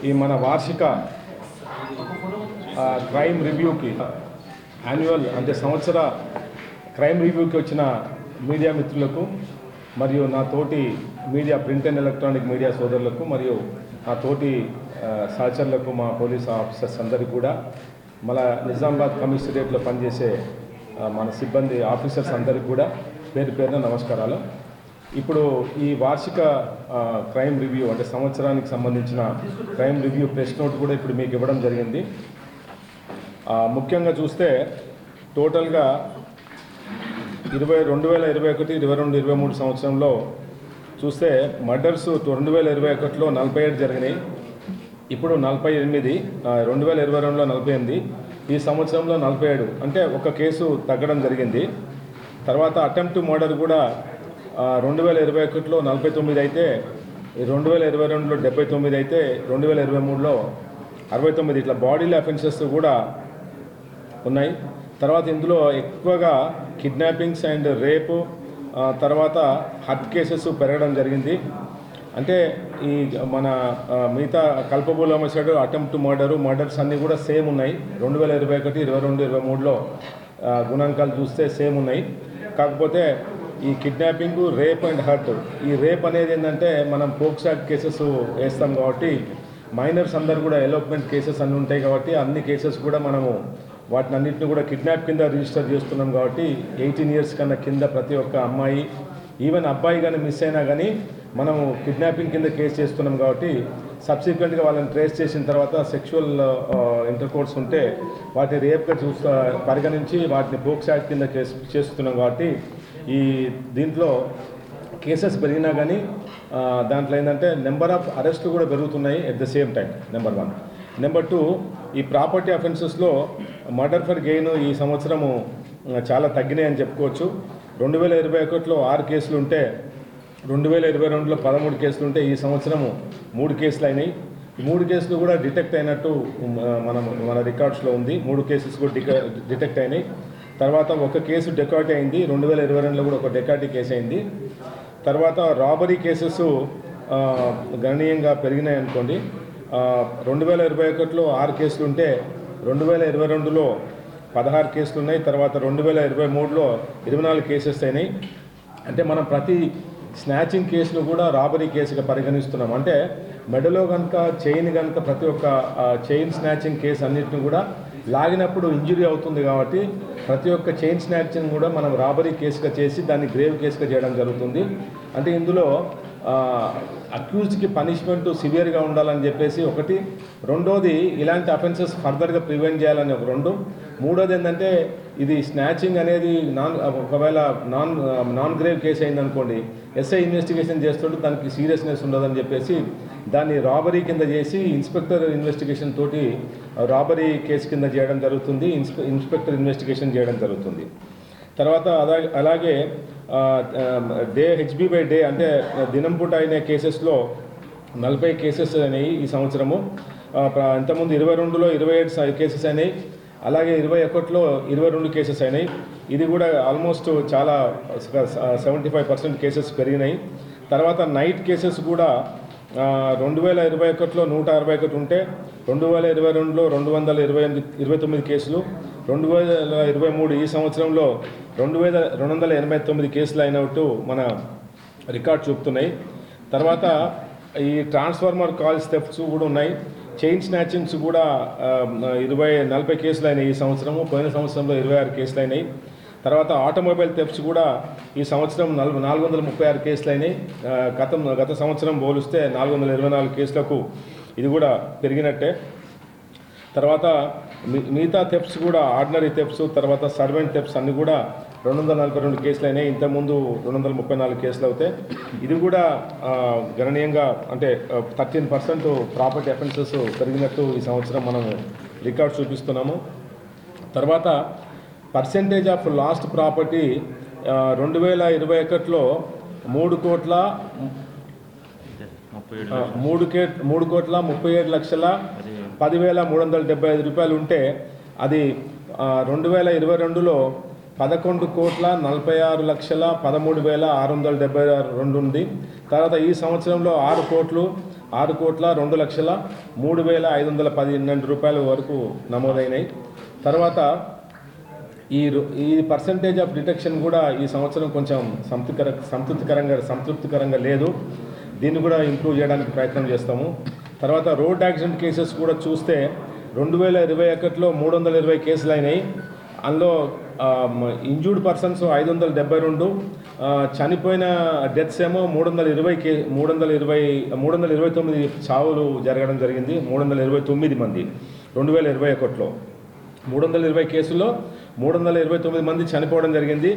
ఈ మన వార్షిక క్రైమ్ రివ్యూకి యాన్యువల్ అంటే సంవత్సర క్రైమ్ రివ్యూకి వచ్చిన మీడియా మిత్రులకు మరియు నా తోటి media print and electronic media సోదరులకు మరియు నా తోటి సహచరులకు మా పోలీస్ ఆఫీసర్స్ అందరికీ కూడా మన నిజామాబాద్ కమిషనరేట్లో పనిచేసే మన సిబ్బంది ఆఫీసర్స్ అందరికీ కూడా పేరు పేరున నమస్కారాలు. ఇప్పుడు ఈ వార్షిక క్రైమ్ రివ్యూ అంటే సంవత్సరానికి సంబంధించిన క్రైమ్ రివ్యూ ప్రెస్ నోట్ కూడా ఇప్పుడు మీకు ఇవ్వడం జరిగింది. ముఖ్యంగా చూస్తే టోటల్గా 2021, 22, 23 సంవత్సరంలో చూస్తే మర్డర్స్ 2021లో 47 జరిగినాయి, ఇప్పుడు 48, 2022లో 48, ఈ సంవత్సరంలో 47, అంటే ఒక కేసు తగ్గడం జరిగింది. తర్వాత అటెంప్ట్ మర్డర్ కూడా 2021లో 49 అయితే, 2022లో 79 అయితే, 2023లో 69, ఇట్లా బాడీల అఫెన్సెస్ కూడా ఉన్నాయి. తర్వాత ఇందులో ఎక్కువగా కిడ్నాపింగ్స్ అండ్ రేపు, తర్వాత హత్య కేసెస్ పెరగడం జరిగింది. అంటే ఈ మన మిగతా కల్పబుల్ హోమిసైడ్, అటెంప్ట్ మర్డర్స్ అన్నీ కూడా సేమ్ ఉన్నాయి. 2021, 22, 23లో గుణాంకాలు చూస్తే సేమ్ ఉన్నాయి. కాకపోతే ఈ కిడ్నాపింగ్, రేప్ అండ్ హర్ట్, ఈ రేప్ అనేది ఏంటంటే మనం పోక్సో యాక్ట్ కేసెస్ వేస్తాం కాబట్టి మైనర్స్ అందరు కూడా ఎలోప్మెంట్ కేసెస్ అన్నీ ఉంటాయి కాబట్టి అన్ని కేసెస్ కూడా మనము వాటిని అన్నింటినీ కూడా కిడ్నాప్ కింద రిజిస్టర్ చేస్తున్నాం కాబట్టి 18 years కన్నా కింద ప్రతి ఒక్క అమ్మాయి, ఈవెన్ అబ్బాయి కానీ మిస్ అయినా కానీ మనము కిడ్నాపింగ్ కింద కేసు చేస్తున్నాం కాబట్టి సబ్సిక్వెంట్గా వాళ్ళని ట్రేస్ చేసిన తర్వాత సెక్షువల్ ఇంటర్కోర్స్ ఉంటే వాటిని రేప్గా పరిగణించి వాటిని పోక్సో యాక్ట్ కింద కేసు చేస్తున్నాం కాబట్టి ఈ దీంట్లో కేసెస్ పెరిగినా కానీ దాంట్లో ఏంటంటే నెంబర్ ఆఫ్ అరెస్టులు కూడా పెరుగుతున్నాయి at the same time, number 1. Number 2, ఈ ప్రాపర్టీ అఫెన్సెస్లో మర్డర్ ఫర్ గెయిన్ ఈ సంవత్సరము చాలా తగ్గినాయని చెప్పుకోవచ్చు. 2021లో 6 కేసులు ఉంటే 2022లో 13 కేసులు ఉంటే ఈ సంవత్సరము 3 కేసులు అయినాయి. ఈ 3 కేసులు కూడా డిటెక్ట్ అయినట్టు మన రికార్డ్స్లో ఉంది. 3 కేసెస్ కూడా డిటెక్ట్ అయినాయి. తర్వాత ఒక కేసు డెకాటీ అయింది, 2022లో కూడా ఒక డెకాటీ కేసు అయింది. తర్వాత రాబరీ కేసెస్ గణనీయంగా పెరిగినాయి అనుకోండి. 2021లో 6 కేసులు ఉంటే 2022లో 16 కేసులు ఉన్నాయి. తర్వాత 2023లో 24 కేసెస్ అయినాయి. అంటే మనం ప్రతి స్నాచింగ్ కేసును కూడా రాబరీ కేసుగా పరిగణిస్తున్నాం. అంటే మెడలో కనుక చైన్ కనుక ప్రతి ఒక్క చైన్ స్నాచింగ్ కేసు అన్నింటిని కూడా లాగినప్పుడు ఇంజురీ అవుతుంది కాబట్టి ప్రతి ఒక్క చైన్ స్నాచింగ్ కూడా మనం రాబరీ కేసుగా చేసి దాన్ని గ్రేవ్ కేసుగా చేయడం జరుగుతుంది. అంటే ఇందులో అక్యూజ్డ్కి పనిష్మెంట్ సివియర్గా ఉండాలని చెప్పేసి ఒకటి, రెండోది ఇలాంటి అఫెన్సెస్ ఫర్దర్గా ప్రివెంట్ చేయాలని ఒక 2, మూడోది ఏంటంటే ఇది స్నాచింగ్ అనేది ఒకవేళ నాన్ గ్రేవ్ కేసు అయిందనుకోండి, ఎస్ఐ ఇన్వెస్టిగేషన్ చేస్తుంటే దానికి సీరియస్నెస్ ఉండదని చెప్పేసి దాన్ని రాబరీ కింద చేసి ఇన్స్పెక్టర్ ఇన్వెస్టిగేషన్ తోటి రాబరీ కేసు కింద చేయడం జరుగుతుంది, ఇన్స్పెక్టర్ ఇన్వెస్టిగేషన్ చేయడం జరుగుతుంది. తర్వాత అలాగే హెచ్బీ బై డే అంటే దినం పూట అయిన కేసెస్లో 40 కేసెస్ అయినాయి ఈ సంవత్సరము. ఇంతకుముందు 22లో 27 కేసెస్ అయినాయి. అలాగే 21లో 22 కేసెస్ అయినాయి. ఇది కూడా ఆల్మోస్ట్ చాలా 75% కేసెస్ పెరిగినాయి. తర్వాత నైట్ కేసెస్ కూడా 2021లో 161 ఉంటే 2022లో 229 కేసులు, 2023 ఈ సంవత్సరంలో 2289 కేసులు అయినట్టు మన రికార్డ్ చూపుతున్నాయి. తర్వాత ఈ ట్రాన్స్ఫార్మర్ కాల్స్ థెఫ్ట్స్ కూడా ఉన్నాయి. చైన్ స్నాచింగ్స్ కూడా 40 కేసులు అయినాయి ఈ సంవత్సరము. పోయిన సంవత్సరంలో 26 కేసులు అయినాయి. తర్వాత ఆటోమొబైల్ థెఫ్ట్స్ కూడా ఈ సంవత్సరం 436 కేసులు అయినాయి. గత సంవత్సరం పోలిస్తే 424 కేసులకు ఇది కూడా పెరిగినట్టే. తర్వాత మిగతా థెఫ్ట్స్ కూడా ఆర్డినరీ థెఫ్ట్స్, తర్వాత సర్వెంట్ థెఫ్ట్స్ అన్నీ కూడా 242 కేసులు అయినాయి. ఇంతకుముందు 234 కేసులు అవుతాయి. ఇది కూడా గణనీయంగా అంటే 13% ప్రాపర్టీ అఫెన్సెస్ పెరిగినట్టు ఈ సంవత్సరం మనం రికార్డ్ చూపిస్తున్నాము. తర్వాత పర్సెంటేజ్ ఆఫ్ లాస్ట్ ప్రాపర్టీ 2021లో 3,37,10,375 రూపాయలు ఉంటే అది 2022లో 11,46,13,676 ఉంది. తర్వాత ఈ సంవత్సరంలో 6,43,00,000 6,02,03,512 రూపాయల వరకు నమోదైనాయి. తర్వాత ఈ పర్సంటేజ్ ఆఫ్ డిటెక్షన్ కూడా ఈ సంవత్సరం కొంచెం సంతృప్తికరంగా లేదు. దీన్ని కూడా ఇంప్రూవ్ చేయడానికి ప్రయత్నం చేస్తాము. తర్వాత రోడ్ యాక్సిడెంట్ కేసెస్ కూడా చూస్తే 2021లో 320 కేసులు అయినాయి. అందులో ఇంజూర్డ్ పర్సన్స్ 572, చనిపోయిన డెత్స్ ఏమో 329 చావులు జరగడం జరిగింది. 329 మంది 2021లో 320 కేసుల్లో 329 మంది చనిపోవడం జరిగింది.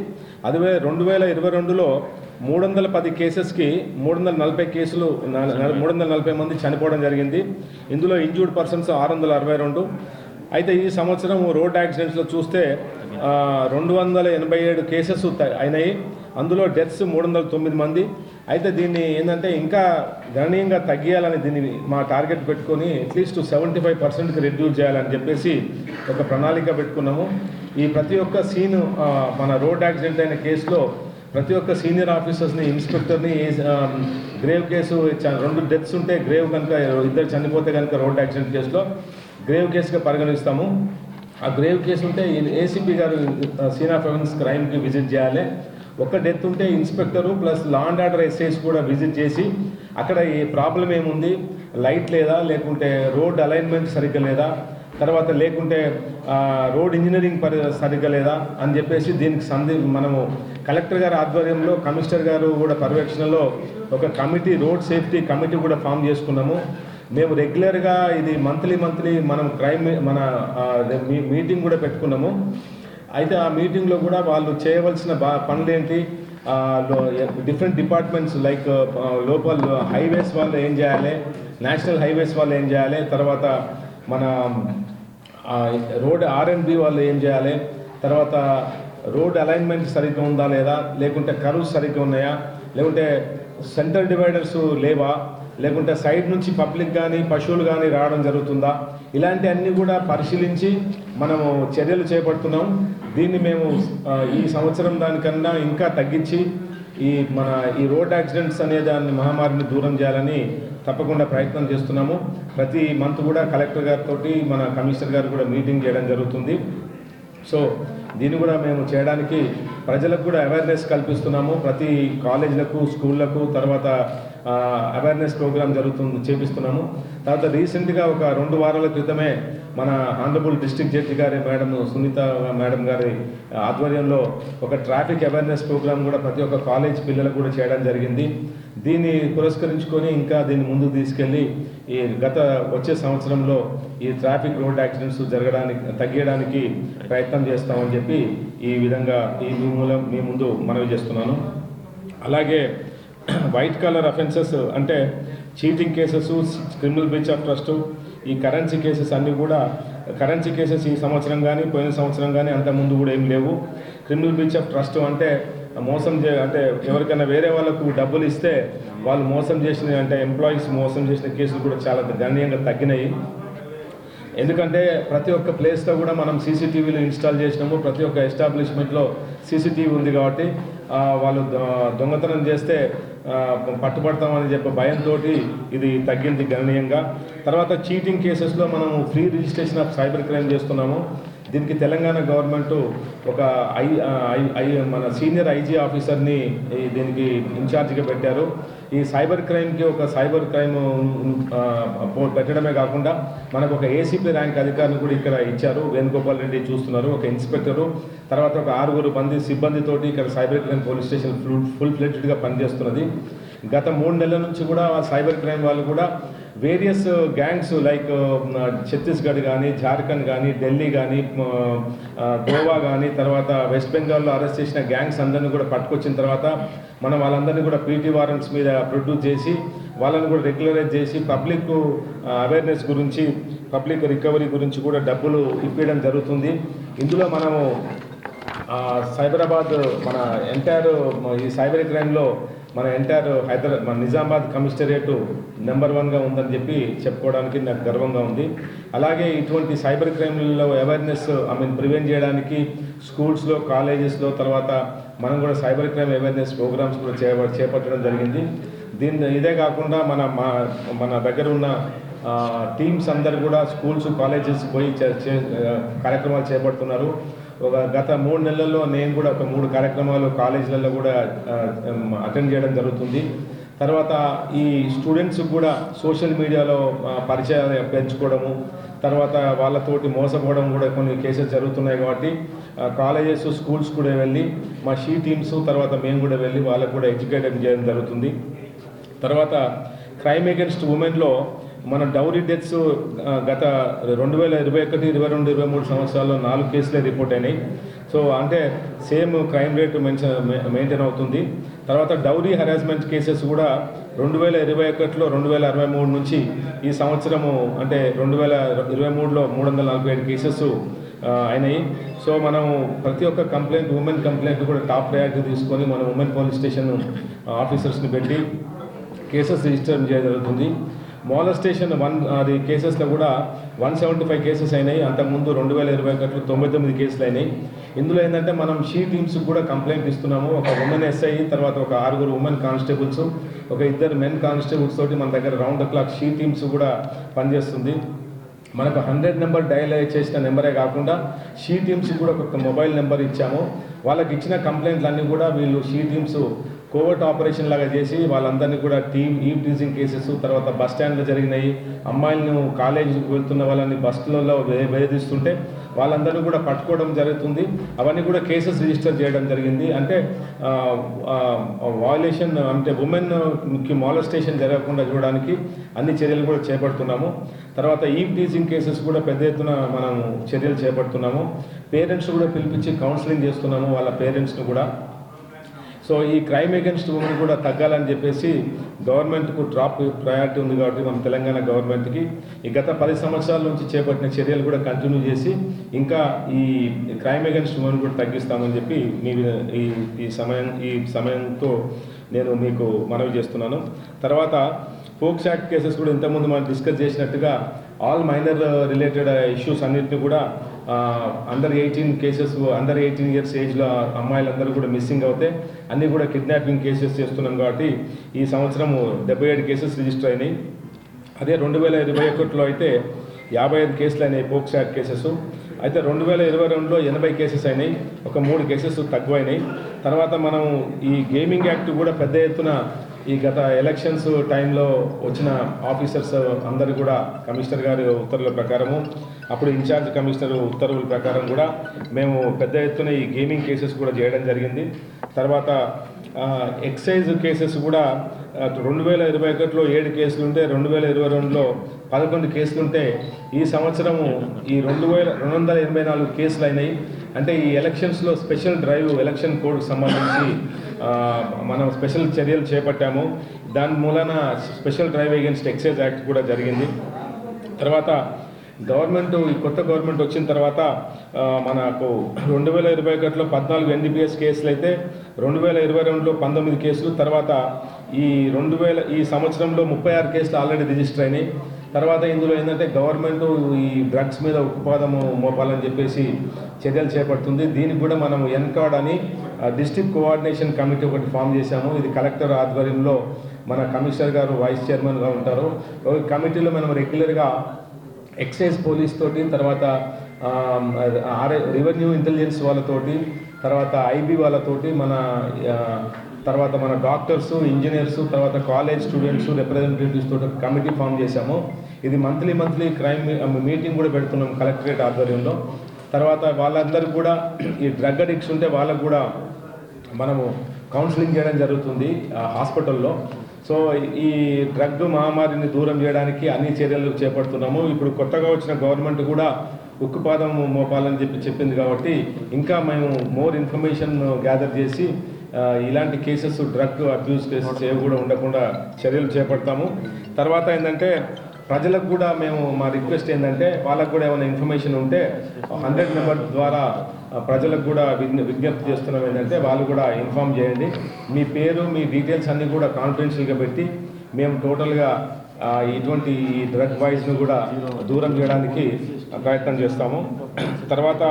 అదే 2022లో 310 కేసెస్కి 340 కేసులు 340 మంది చనిపోవడం జరిగింది. ఇందులో ఇంజూర్డ్ పర్సన్స్ 662. అయితే ఈ సంవత్సరం రోడ్ యాక్సిడెంట్స్లో చూస్తే 287 కేసెస్ అయినాయి. అందులో డెత్స్ 309 మంది. అయితే దీన్ని ఏంటంటే ఇంకా గణనీయంగా తగ్గియాలని దీన్ని మా టార్గెట్ పెట్టుకొని అట్లీస్ట్ 75%కి రెడ్యూస్ చేయాలని చెప్పేసి ఒక ప్రణాళిక పెట్టుకున్నాము. ఈ ప్రతి ఒక్క సీన్ మన రోడ్ యాక్సిడెంట్ అయిన కేసులో ప్రతి ఒక్క సీనియర్ ఆఫీసర్స్ని, ఇన్స్పెక్టర్ని, గ్రేవ్ కేసు 2 డెత్స్ ఉంటే గ్రేవ్ కనుక 2 చనిపోతే కనుక రోడ్ యాక్సిడెంట్ కేసులో గ్రేవ్ కేసుగా పరిగణిస్తాము. ఆ గ్రేవ్ కేసు ఉంటే ఏసీపీ గారు సీన్ ఆఫ్ ఎవిడెన్స్ క్రైమ్కి విజిట్ చేయాలి. ఒక డెత్ ఉంటే inspector plus law and order SIs కూడా విజిట్ చేసి అక్కడ ఏ ప్రాబ్లం ఏముంది, లైట్ లేదా, లేకుంటే రోడ్ అలైన్మెంట్ సరిగ్గా లేదా, తర్వాత లేకుంటే రోడ్ ఇంజనీరింగ్ సరిగ్గా లేదా అని చెప్పేసి దీనికి మనము కలెక్టర్ గారి ఆధ్వర్యంలో కమిషనర్ గారు కూడా పర్యవేక్షణలో ఒక కమిటీ, రోడ్ సేఫ్టీ కమిటీ కూడా ఫామ్ చేసుకున్నాము. మేము రెగ్యులర్గా ఇది మంత్లీ మనం మన మీటింగ్ కూడా పెట్టుకున్నాము. అయితే ఆ మీటింగ్లో కూడా వాళ్ళు చేయవలసిన పనులు ఏంటి, different departments like local highways వాళ్ళు ఏం చేయాలి, నేషనల్ హైవేస్ వాళ్ళు ఏం చేయాలి, తర్వాత మన రోడ్ ఆర్ఎండ్బి వాళ్ళు ఏం చేయాలి, తర్వాత రోడ్ అలైన్మెంట్ సరిగ్గా ఉందా లేదా, లేకుంటే కర్వ్స్ సరిగ్గా ఉన్నాయా, లేకుంటే సెంటర్ డివైడర్స్ లేవా, లేకుంటే సైడ్ నుంచి పబ్లిక్ కానీ పశువులు కానీ రావడం జరుగుతుందా, ఇలాంటి అన్నీ కూడా పరిశీలించి మనము చర్యలు చేపడుతున్నాం. దీన్ని మేము ఈ సంవత్సరం దానికన్నా ఇంకా తగ్గించి ఈ రోడ్ యాక్సిడెంట్స్ అనే దాన్ని మహమ్మారిని దూరం చేయాలని తప్పకుండా ప్రయత్నం చేస్తున్నాము. ప్రతి మంత్ కూడా కలెక్టర్ గారితో మన కమిషనర్ గారు కూడా మీటింగ్ చేయడం జరుగుతుంది. సో దీన్ని కూడా మేము చేయడానికి ప్రజలకు కూడా అవేర్నెస్ కల్పిస్తున్నాము. ప్రతి కాలేజీలకు, స్కూళ్ళకు తర్వాత అవేర్నెస్ ప్రోగ్రామ్ చేపిస్తున్నాము. తర్వాత రీసెంట్గా ఒక 2 వారాల క్రితమే మన ఆనరబుల్ డిస్ట్రిక్ట్ జడ్జి గారి మేడం సునీత మేడం గారి ఆధ్వర్యంలో ఒక ట్రాఫిక్ అవేర్నెస్ ప్రోగ్రామ్ కూడా ప్రతి ఒక్క కాలేజ్ పిల్లలకు కూడా చేయడం జరిగింది. దీన్ని పురస్కరించుకొని ఇంకా దీన్ని ముందుకు తీసుకెళ్ళి వచ్చే సంవత్సరంలో ఈ ట్రాఫిక్ రోడ్ యాక్సిడెంట్స్ తగ్గడానికి ప్రయత్నం చేస్తామని చెప్పి ఈ విధంగా మీ ముందు మనవి చేస్తున్నాను. అలాగే వైట్ కలర్ అఫెన్సెస్ అంటే cheating cases, criminal breach of trust, ఈ కరెన్సీ కేసెస్ అన్నీ కూడా కరెన్సీ కేసెస్ ఈ సంవత్సరం కానీ పోయిన సంవత్సరం కానీ అంతకుముందు కూడా ఏం లేవు. క్రిమినల్ బ్రీచ్ ఆఫ్ ట్రస్ట్ అంటే అంటే ఎవరికైనా వేరే వాళ్ళకు డబ్బులు ఇస్తే వాళ్ళు మోసం చేసిన అంటే ఎంప్లాయీస్ మోసం చేసిన కేసులు కూడా చాలా గణనీయంగా తగ్గినాయి. ఎందుకంటే ప్రతి ఒక్క ప్లేస్లో కూడా మనం సీసీటీవీలు ఇన్స్టాల్ చేసినాము. ప్రతి ఒక్క ఎస్టాబ్లిష్మెంట్లో సీసీటీవీ ఉంది కాబట్టి వాళ్ళు దొంగతనం చేస్తే పట్టుబడతామని చెప్పే భయంతో ఇది తగ్గింది గణనీయంగా. తర్వాత చీటింగ్ కేసెస్లో మనము free registration of cyber crime చేస్తున్నాము. దీనికి తెలంగాణ గవర్నమెంట్ ఒక మన సీనియర్ ఐజీ ఆఫీసర్ని దీనికి ఇన్ఛార్జిగా పెట్టారు. ఈ సైబర్ క్రైమ్కి ఒక సైబర్ క్రైమ్ పెట్టడమే కాకుండా మనకు ఒక ఏసీపీ ర్యాంక్ అధికారిని కూడా ఇక్కడ ఇచ్చారు. వేణుగోపాల్ రెడ్డి చూస్తున్నారు. ఒక ఇన్స్పెక్టరు, తర్వాత ఒక 6 మంది సిబ్బందితోటి ఇక్కడ cyber crime police station full ఫ్లెడ్జ్డ్గా పనిచేస్తున్నది. గత 3 నెలల నుంచి కూడా సైబర్ క్రైమ్ వాళ్ళు కూడా వేరియస్ గ్యాంగ్స్ లైక్ ఛత్తీస్గఢ్ కానీ, జార్ఖండ్ కానీ, ఢిల్లీ కానీ, గోవా కానీ, తర్వాత వెస్ట్ బెంగాల్లో అరెస్ట్ చేసిన గ్యాంగ్స్ అందరినీ కూడా పట్టుకొచ్చిన తర్వాత మనం వాళ్ళందరినీ కూడా పీటీ వారెంట్స్ మీద ప్రొడ్యూస్ చేసి వాళ్ళని కూడా రెగ్యులరైజ్ చేసి పబ్లిక్ అవేర్నెస్ గురించి, పబ్లిక్ రికవరీ గురించి కూడా డబ్బులు ఇప్పించడం జరుగుతుంది. ఇందులో మనము సైబరాబాద్ మన ఎంటైర్ ఈ సైబర్ క్రైమ్లో మన ఎంటైర్ మన నిజామాబాద్ కమిషనరేట్ నెంబర్ 1గా ఉందని చెప్పి చెప్పుకోవడానికి నాకు గర్వంగా ఉంది. అలాగే ఇటువంటి సైబర్ క్రైమ్లలో అవేర్నెస్ ప్రివెంట్ చేయడానికి స్కూల్స్లో, కాలేజెస్లో తర్వాత మనం కూడా సైబర్ క్రైమ్ అవేర్నెస్ ప్రోగ్రామ్స్ కూడా చేపట్టడం జరిగింది. ఇదే కాకుండా మన దగ్గర ఉన్న టీమ్స్ అందరు కూడా స్కూల్స్ కాలేజెస్ పోయి కార్యక్రమాలు చేపడుతున్నారు. గత 3 నెలల్లో నేను కూడా ఒక 3 కార్యక్రమాలు కాలేజీలలో కూడా అటెండ్ చేయడం జరుగుతుంది. తర్వాత ఈ స్టూడెంట్స్ కూడా సోషల్ మీడియాలో పరిచయాలు పెంచుకోవడము, తర్వాత వాళ్ళతోటి మోసపోవడం కూడా కొన్ని కేసెస్ జరుగుతున్నాయి. కాబట్టి కాలేజెస్ స్కూల్స్ కూడా వెళ్ళి మా షీ టీమ్స్ తర్వాత మేము కూడా వెళ్ళి వాళ్ళకు కూడా ఎడ్యుకేట్ చేయడం జరుగుతుంది. తర్వాత క్రైమ్ అగెన్స్ట్ ఉమెన్లో మన డౌరీ డెత్స్ గత 2021, 22, 23 సంవత్సరాల్లో 4 కేసులే రిపోర్ట్ అయినాయి. సో అంటే సేమ్ క్రైమ్ రేటు మెయింటైన్ అవుతుంది. తర్వాత డౌరీ హెరాస్మెంట్ కేసెస్ కూడా 2021లో 2063 నుంచి ఈ సంవత్సరము అంటే 2023లో 347 కేసెస్ అయినాయి. సో మనం ప్రతి ఒక్క కంప్లైంట్ ఉమెన్ కంప్లైంట్ కూడా టాప్ ప్రయారిటీ తీసుకొని మనం ఉమెన్ పోలీస్ స్టేషన్ ఆఫీసర్స్ని పెట్టి కేసెస్ రిజిస్టర్ చేయడం జరుగుతుంది. మోలెస్టేషన్ అది కేసెస్లో కూడా 175 కేసెస్ అయినాయి. అంతకుముందు 2021లో 99 కేసులు అయినాయి. ఇందులో ఏంటంటే మనం షీ టీమ్స్ కూడా కంప్లైంట్ ఇస్తున్నాము. ఒక ఉమెన్ ఎస్ఐ, తర్వాత ఒక 6 ఉమెన్ కానిస్టేబుల్స్, ఒక 2 మెన్ కానిస్టేబుల్స్ తోటి మన దగ్గర round the clock she teams కూడా పనిచేస్తుంది. మనకు 100 నెంబర్ డయల్ చేసిన నెంబరే కాకుండా షీ టీమ్స్ కూడా ఒక మొబైల్ నెంబర్ ఇచ్చాము. వాళ్ళకి ఇచ్చిన కంప్లైంట్లన్నీ కూడా వీళ్ళు షీ టీమ్స్ కోవర్ట్ ఆపరేషన్ లాగా చేసి వాళ్ళందరినీ కూడా ఈవ్ టీజింగ్ కేసెస్, తర్వాత బస్ స్టాండ్లో జరిగినాయి, అమ్మాయిలను కాలేజీకి వెళ్తున్న వాళ్ళని బస్సులలో వేధిస్తుంటే వాళ్ళందరినీ కూడా పట్టుకోవడం జరుగుతుంది. అవన్నీ కూడా కేసెస్ రిజిస్టర్ చేయడం జరిగింది. అంటే వయలేషన్ అంటే ఉమెన్కి మాలెస్టేషన్ జరగకుండా చూడడానికి అన్ని చర్యలు కూడా చేపడుతున్నాము. తర్వాత ఈవ్ టీజింగ్ కేసెస్ కూడా పెద్ద ఎత్తున మనం చర్యలు చేపడుతున్నాము. పేరెంట్స్ కూడా పిలిపించి కౌన్సిలింగ్ చేస్తున్నాము వాళ్ళ పేరెంట్స్ను కూడా. సో ఈ క్రైమ్ అగెన్స్ట్ ఉమెన్ కూడా తగ్గాలని చెప్పేసి గవర్నమెంట్కు టాప్ ప్రయారిటీ ఉంది. కాబట్టి మన తెలంగాణ గవర్నమెంట్కి ఈ గత 10 సంవత్సరాల నుంచి చేపట్టిన చర్యలు కూడా కంటిన్యూ చేసి ఇంకా ఈ క్రైమ్ అగెన్స్ట్ ఉమెన్ కూడా తగ్గిస్తామని చెప్పి ఈ సమయంతో నేను మీకు మనవి చేస్తున్నాను. తర్వాత పోక్సో యాక్ట్ కేసెస్ కూడా ఇంతకుముందు మనం డిస్కస్ చేసినట్టుగా ఆల్ మైనర్ రిలేటెడ్ ఇష్యూస్ అన్నింటినీ కూడా అండర్ 18 కేసెస్, అండర్ 18 ఇయర్స్ ఏజ్లో అమ్మాయిలందరూ కూడా మిస్సింగ్ అవుతే అన్నీ కూడా కిడ్నాపింగ్ కేసెస్ చేస్తున్నాం. కాబట్టి ఈ సంవత్సరము 77 కేసెస్ రిజిస్టర్ అయినాయి. అదే 2021లో అయితే 55 కేసులు అయినాయి పోక్సో యాక్ట్ కేసెస్. అయితే 2022లో 80 కేసెస్ అయినాయి, ఒక 3 కేసెస్ తక్కువైనాయి. తర్వాత మనం ఈ గేమింగ్ యాక్ట్ కూడా పెద్ద ఎత్తున ఈ గత ఎలక్షన్స్ టైంలో వచ్చిన ఆఫీసర్స్ అందరూ కూడా కమిషనర్ గారి ఉత్తర్వుల ప్రకారము, అప్పుడు ఇన్ఛార్జ్ కమిషనర్ ఉత్తర్వుల ప్రకారం కూడా మేము పెద్ద ఎత్తున ఈ గేమింగ్ కేసెస్ కూడా చేయడం జరిగింది. తర్వాత ఎక్సైజ్ కేసెస్ కూడా 2021లో 7 కేసులుంటే 2022లో 11 కేసులుంటే ఈ సంవత్సరము ఈ 284 కేసులు అయినాయి. అంటే ఈ ఎలక్షన్స్లో స్పెషల్ డ్రైవ్ ఎలక్షన్ కోడ్కి సంబంధించి మనం స్పెషల్ చర్యలు చేపట్టాము. దాని మూలన special drive against excise act కూడా జరిగింది. తర్వాత ఈ కొత్త గవర్నమెంట్ వచ్చిన తర్వాత మనకు 2021లో 14 ఎన్డీపీఎస్ కేసులు అయితే 2022లో 19 కేసులు, తర్వాత ఈ సంవత్సరంలో 36 కేసులు ఆల్రెడీ రిజిస్టర్ అయినాయి. తర్వాత ఇందులో ఏంటంటే గవర్నమెంట్ ఈ డ్రగ్స్ మీద ఉక్కుపాదము మోపాలని చెప్పేసి చర్యలు చేపడుతుంది. దీనికి కూడా మనం ఎన్కాడ్ అని డిస్ట్రిక్ట్ కోఆర్డినేషన్ కమిటీ ఒకటి ఫామ్ చేశాము. ఇది కలెక్టర్ ఆధ్వర్యంలో మన కమిషనర్ గారు వైస్ చైర్మన్గా ఉంటారు. కమిటీలో మనం రెగ్యులర్గా ఎక్సైజ్ పోలీస్ తోటి, తర్వాత రెవెన్యూ ఇంటెలిజెన్స్ వాళ్ళతోటి, తర్వాత ఐబీ వాళ్ళతోటి, తర్వాత మన డాక్టర్స్, ఇంజనీర్స్, తర్వాత కాలేజ్ స్టూడెంట్స్ రిప్రజెంటేటివ్స్ తోటి కమిటీ ఫామ్ చేశాము. ఇది మంత్లీ క్రైమ్ మీటింగ్ కూడా పెడుతున్నాం కలెక్టరేట్ ఆధ్వర్యంలో. తర్వాత వాళ్ళందరూ కూడా ఈ డ్రగ్ అడిక్ట్స్ ఉంటే వాళ్ళకు కూడా మనము కౌన్సిలింగ్ చేయడం జరుగుతుంది హాస్పిటల్లో. సో ఈ డ్రగ్ మహమ్మారిని దూరం చేయడానికి అన్ని చర్యలు చేపడుతున్నాము. ఇప్పుడు కొత్తగా వచ్చిన గవర్నమెంట్ కూడా ఉక్కుపాదం మోపాలని చెప్పింది. కాబట్టి ఇంకా మేము మోర్ ఇన్ఫర్మేషన్ గ్యాదర్ చేసి ఇలాంటి కేసెస్, డ్రగ్ అబ్యూస్ కేసెస్ ఏవి కూడా ఉండకుండా చర్యలు చేపడతాము. తర్వాత ఏంటంటే ప్రజలకు కూడా మా రిక్వెస్ట్ ఏంటంటే వాళ్ళకు కూడా ఏమైనా ఇన్ఫర్మేషన్ ఉంటే 100 నెంబర్ ద్వారా ప్రజలకు కూడా విజ్ఞప్తి చేస్తున్నాం ఏంటంటే వాళ్ళు కూడా ఇన్ఫామ్ చేయండి. మీ పేరు, మీ డీటెయిల్స్ అన్నీ కూడా కాన్ఫిడెన్షియల్గా పెట్టి మేము టోటల్గా ఇటువంటి డ్రగ్ బాయ్స్ను కూడా దూరం చేయడానికి ప్రయత్నం చేస్తాము. తర్వాత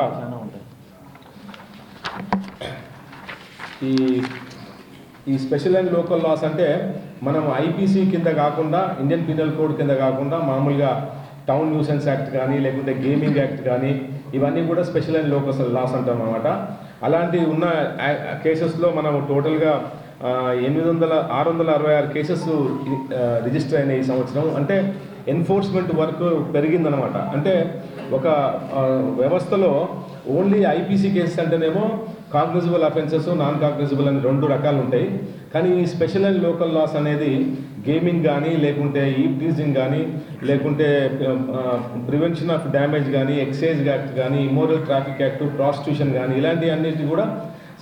ఈ స్పెషల్ అండ్ లోకల్ లాస్ అంటే మనం ఐపీసీ కింద కాకుండా, ఇండియన్ పీనల్ కోడ్ కింద కాకుండా మామూలుగా టౌన్ న్యూసెన్స్ యాక్ట్ కానీ లేకుంటే గేమింగ్ యాక్ట్ కానీ ఇవన్నీ కూడా స్పెషల్ అండ్ లోకల్ లాస్ అంటాం అన్నమాట. అలాంటి ఉన్న కేసెస్లో మనం టోటల్గా 666 కేసెస్ రిజిస్టర్ అయినాయి ఈ సంవత్సరం. అంటే ఎన్ఫోర్స్మెంట్ వర్క్ పెరిగిందనమాట. అంటే ఒక వ్యవస్థలో ఓన్లీ ఐపీసీ కేసెస్ అంటేనేమో కాగ్నిజబుల్ అఫెన్సెస్, నాన్ కాగ్నిజబుల్ అని 2 రకాలు ఉంటాయి. కానీ ఈ స్పెషల్ అండ్ లోకల్ లాస్ అనేది గేమింగ్ కానీ లేకుంటే ఈవ్ టీజింగ్ కానీ లేకుంటే ప్రివెన్షన్ ఆఫ్ డ్యామేజ్ కానీ, ఎక్సైజ్ యాక్ట్ కానీ, ఇమ్మోరల్ ట్రాఫిక్ యాక్ట్, ప్రాస్టిట్యూషన్ కానీ ఇలాంటి అన్నిటి కూడా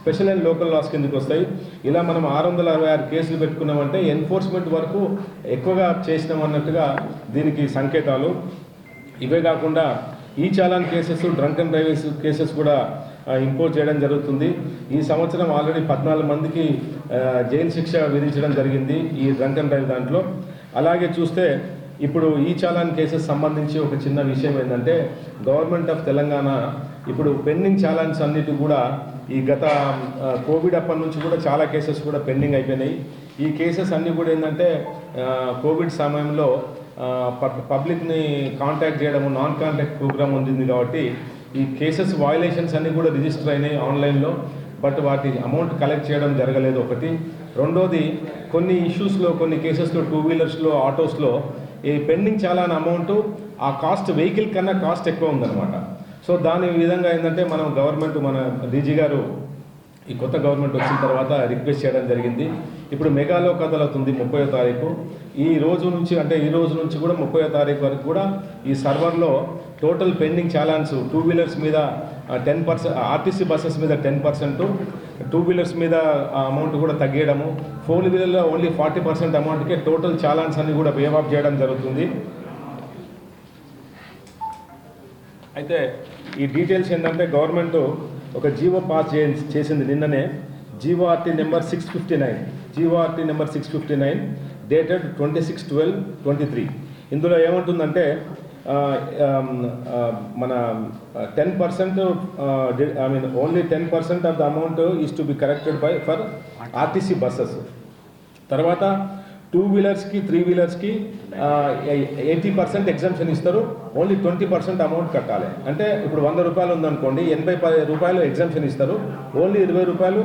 స్పెషల్ అండ్ లోకల్ లాస్ కిందకి వస్తాయి. ఇలా మనం 666 కేసులు పెట్టుకున్నామంటే ఎన్ఫోర్స్మెంట్ వరకు ఎక్కువగా చేసినాం అన్నట్టుగా దీనికి సంకేతాలు. ఇవే కాకుండా ఈ challan cases, drunk and drive cases కూడా ఇంపోజ్ చేయడం జరుగుతుంది. ఈ సంవత్సరం ఆల్రెడీ 14 మందికి జైలు శిక్ష విధించడం జరిగింది ఈ డ్రంక్ అండ్ డ్రైవ్ దాంట్లో. అలాగే చూస్తే ఇప్పుడు ఈ చాలాన్ కేసెస్ సంబంధించి ఒక చిన్న విషయం ఏంటంటే గవర్నమెంట్ ఆఫ్ తెలంగాణ ఇప్పుడు పెండింగ్ చాలాన్స్ అన్నిటి కూడా ఈ గత కోవిడ్ అప్పటి నుంచి కూడా చాలా కేసెస్ కూడా పెండింగ్ అయిపోయినాయి. ఈ కేసెస్ అన్నీ కూడా ఏంటంటే కోవిడ్ సమయంలో పబ్లిక్ని కాంటాక్ట్ చేయడము, నాన్ కాంటాక్ట్ ప్రోగ్రామ్ ఉంది కాబట్టి ఈ కేసెస్ వయలేషన్స్ అన్నీ కూడా రిజిస్టర్ అయినాయి ఆన్లైన్లో. బట్ వాటి అమౌంట్ కలెక్ట్ చేయడం జరగలేదు ఒకటి. రెండోది కొన్ని ఇష్యూస్లో, కొన్ని కేసెస్లో 2 వీలర్స్లో, ఆటోస్లో ఈ పెండింగ్ చాలాన్ అమౌంట్ ఆ కాస్ట్ వెహికల్ కన్నా కాస్ట్ ఎక్కువ ఉందన్నమాట. సో దాని విధంగా ఏంటంటే మనం గవర్నమెంట్, మన డీజీ గారు ఈ కొత్త గవర్నమెంట్ వచ్చిన తర్వాత రిక్వెస్ట్ చేయడం జరిగింది. ఇప్పుడు మెగాలో కదలవుతుంది 30వ తారీఖు. ఈ రోజు నుంచి కూడా 30వ తారీఖు వరకు కూడా ఈ సర్వర్లో టోటల్ పెండింగ్ చాలాన్స్ 2 వీలర్స్ మీద 10%, ఆర్టీసీ బస్సెస్ మీద 10%, 2 వీలర్స్ మీద అమౌంట్ కూడా తగ్గేయడము, 4 వీలర్లో ఓన్లీ 40% అమౌంట్కే టోటల్ చాలాన్స్ అన్ని కూడా వేవ్ ఆఫ్ చేయడం జరుగుతుంది. అయితే ఈ డీటెయిల్స్ ఏంటంటే గవర్నమెంట్ ఒక జీవో పాస్ చేసింది నిన్ననే, జీవోఆర్టీ నెంబర్ 659 డేటెడ్ 26/12/23. ఇందులో ఏమంటుందంటే మన 10% only 10% of the amount is to be corrected for RTC buses. తర్వాత 2 వీలర్స్కి 3 వీలర్స్కి 80% ఎగ్జంప్షన్ ఇస్తారు. ఓన్లీ 20% అమౌంట్ కట్టాలి. అంటే ఇప్పుడు 100 రూపాయలు ఉందనుకోండి, 80 రూపాయలు ఎగ్జంప్షన్ ఇస్తారు. ఓన్లీ 20 రూపాయలు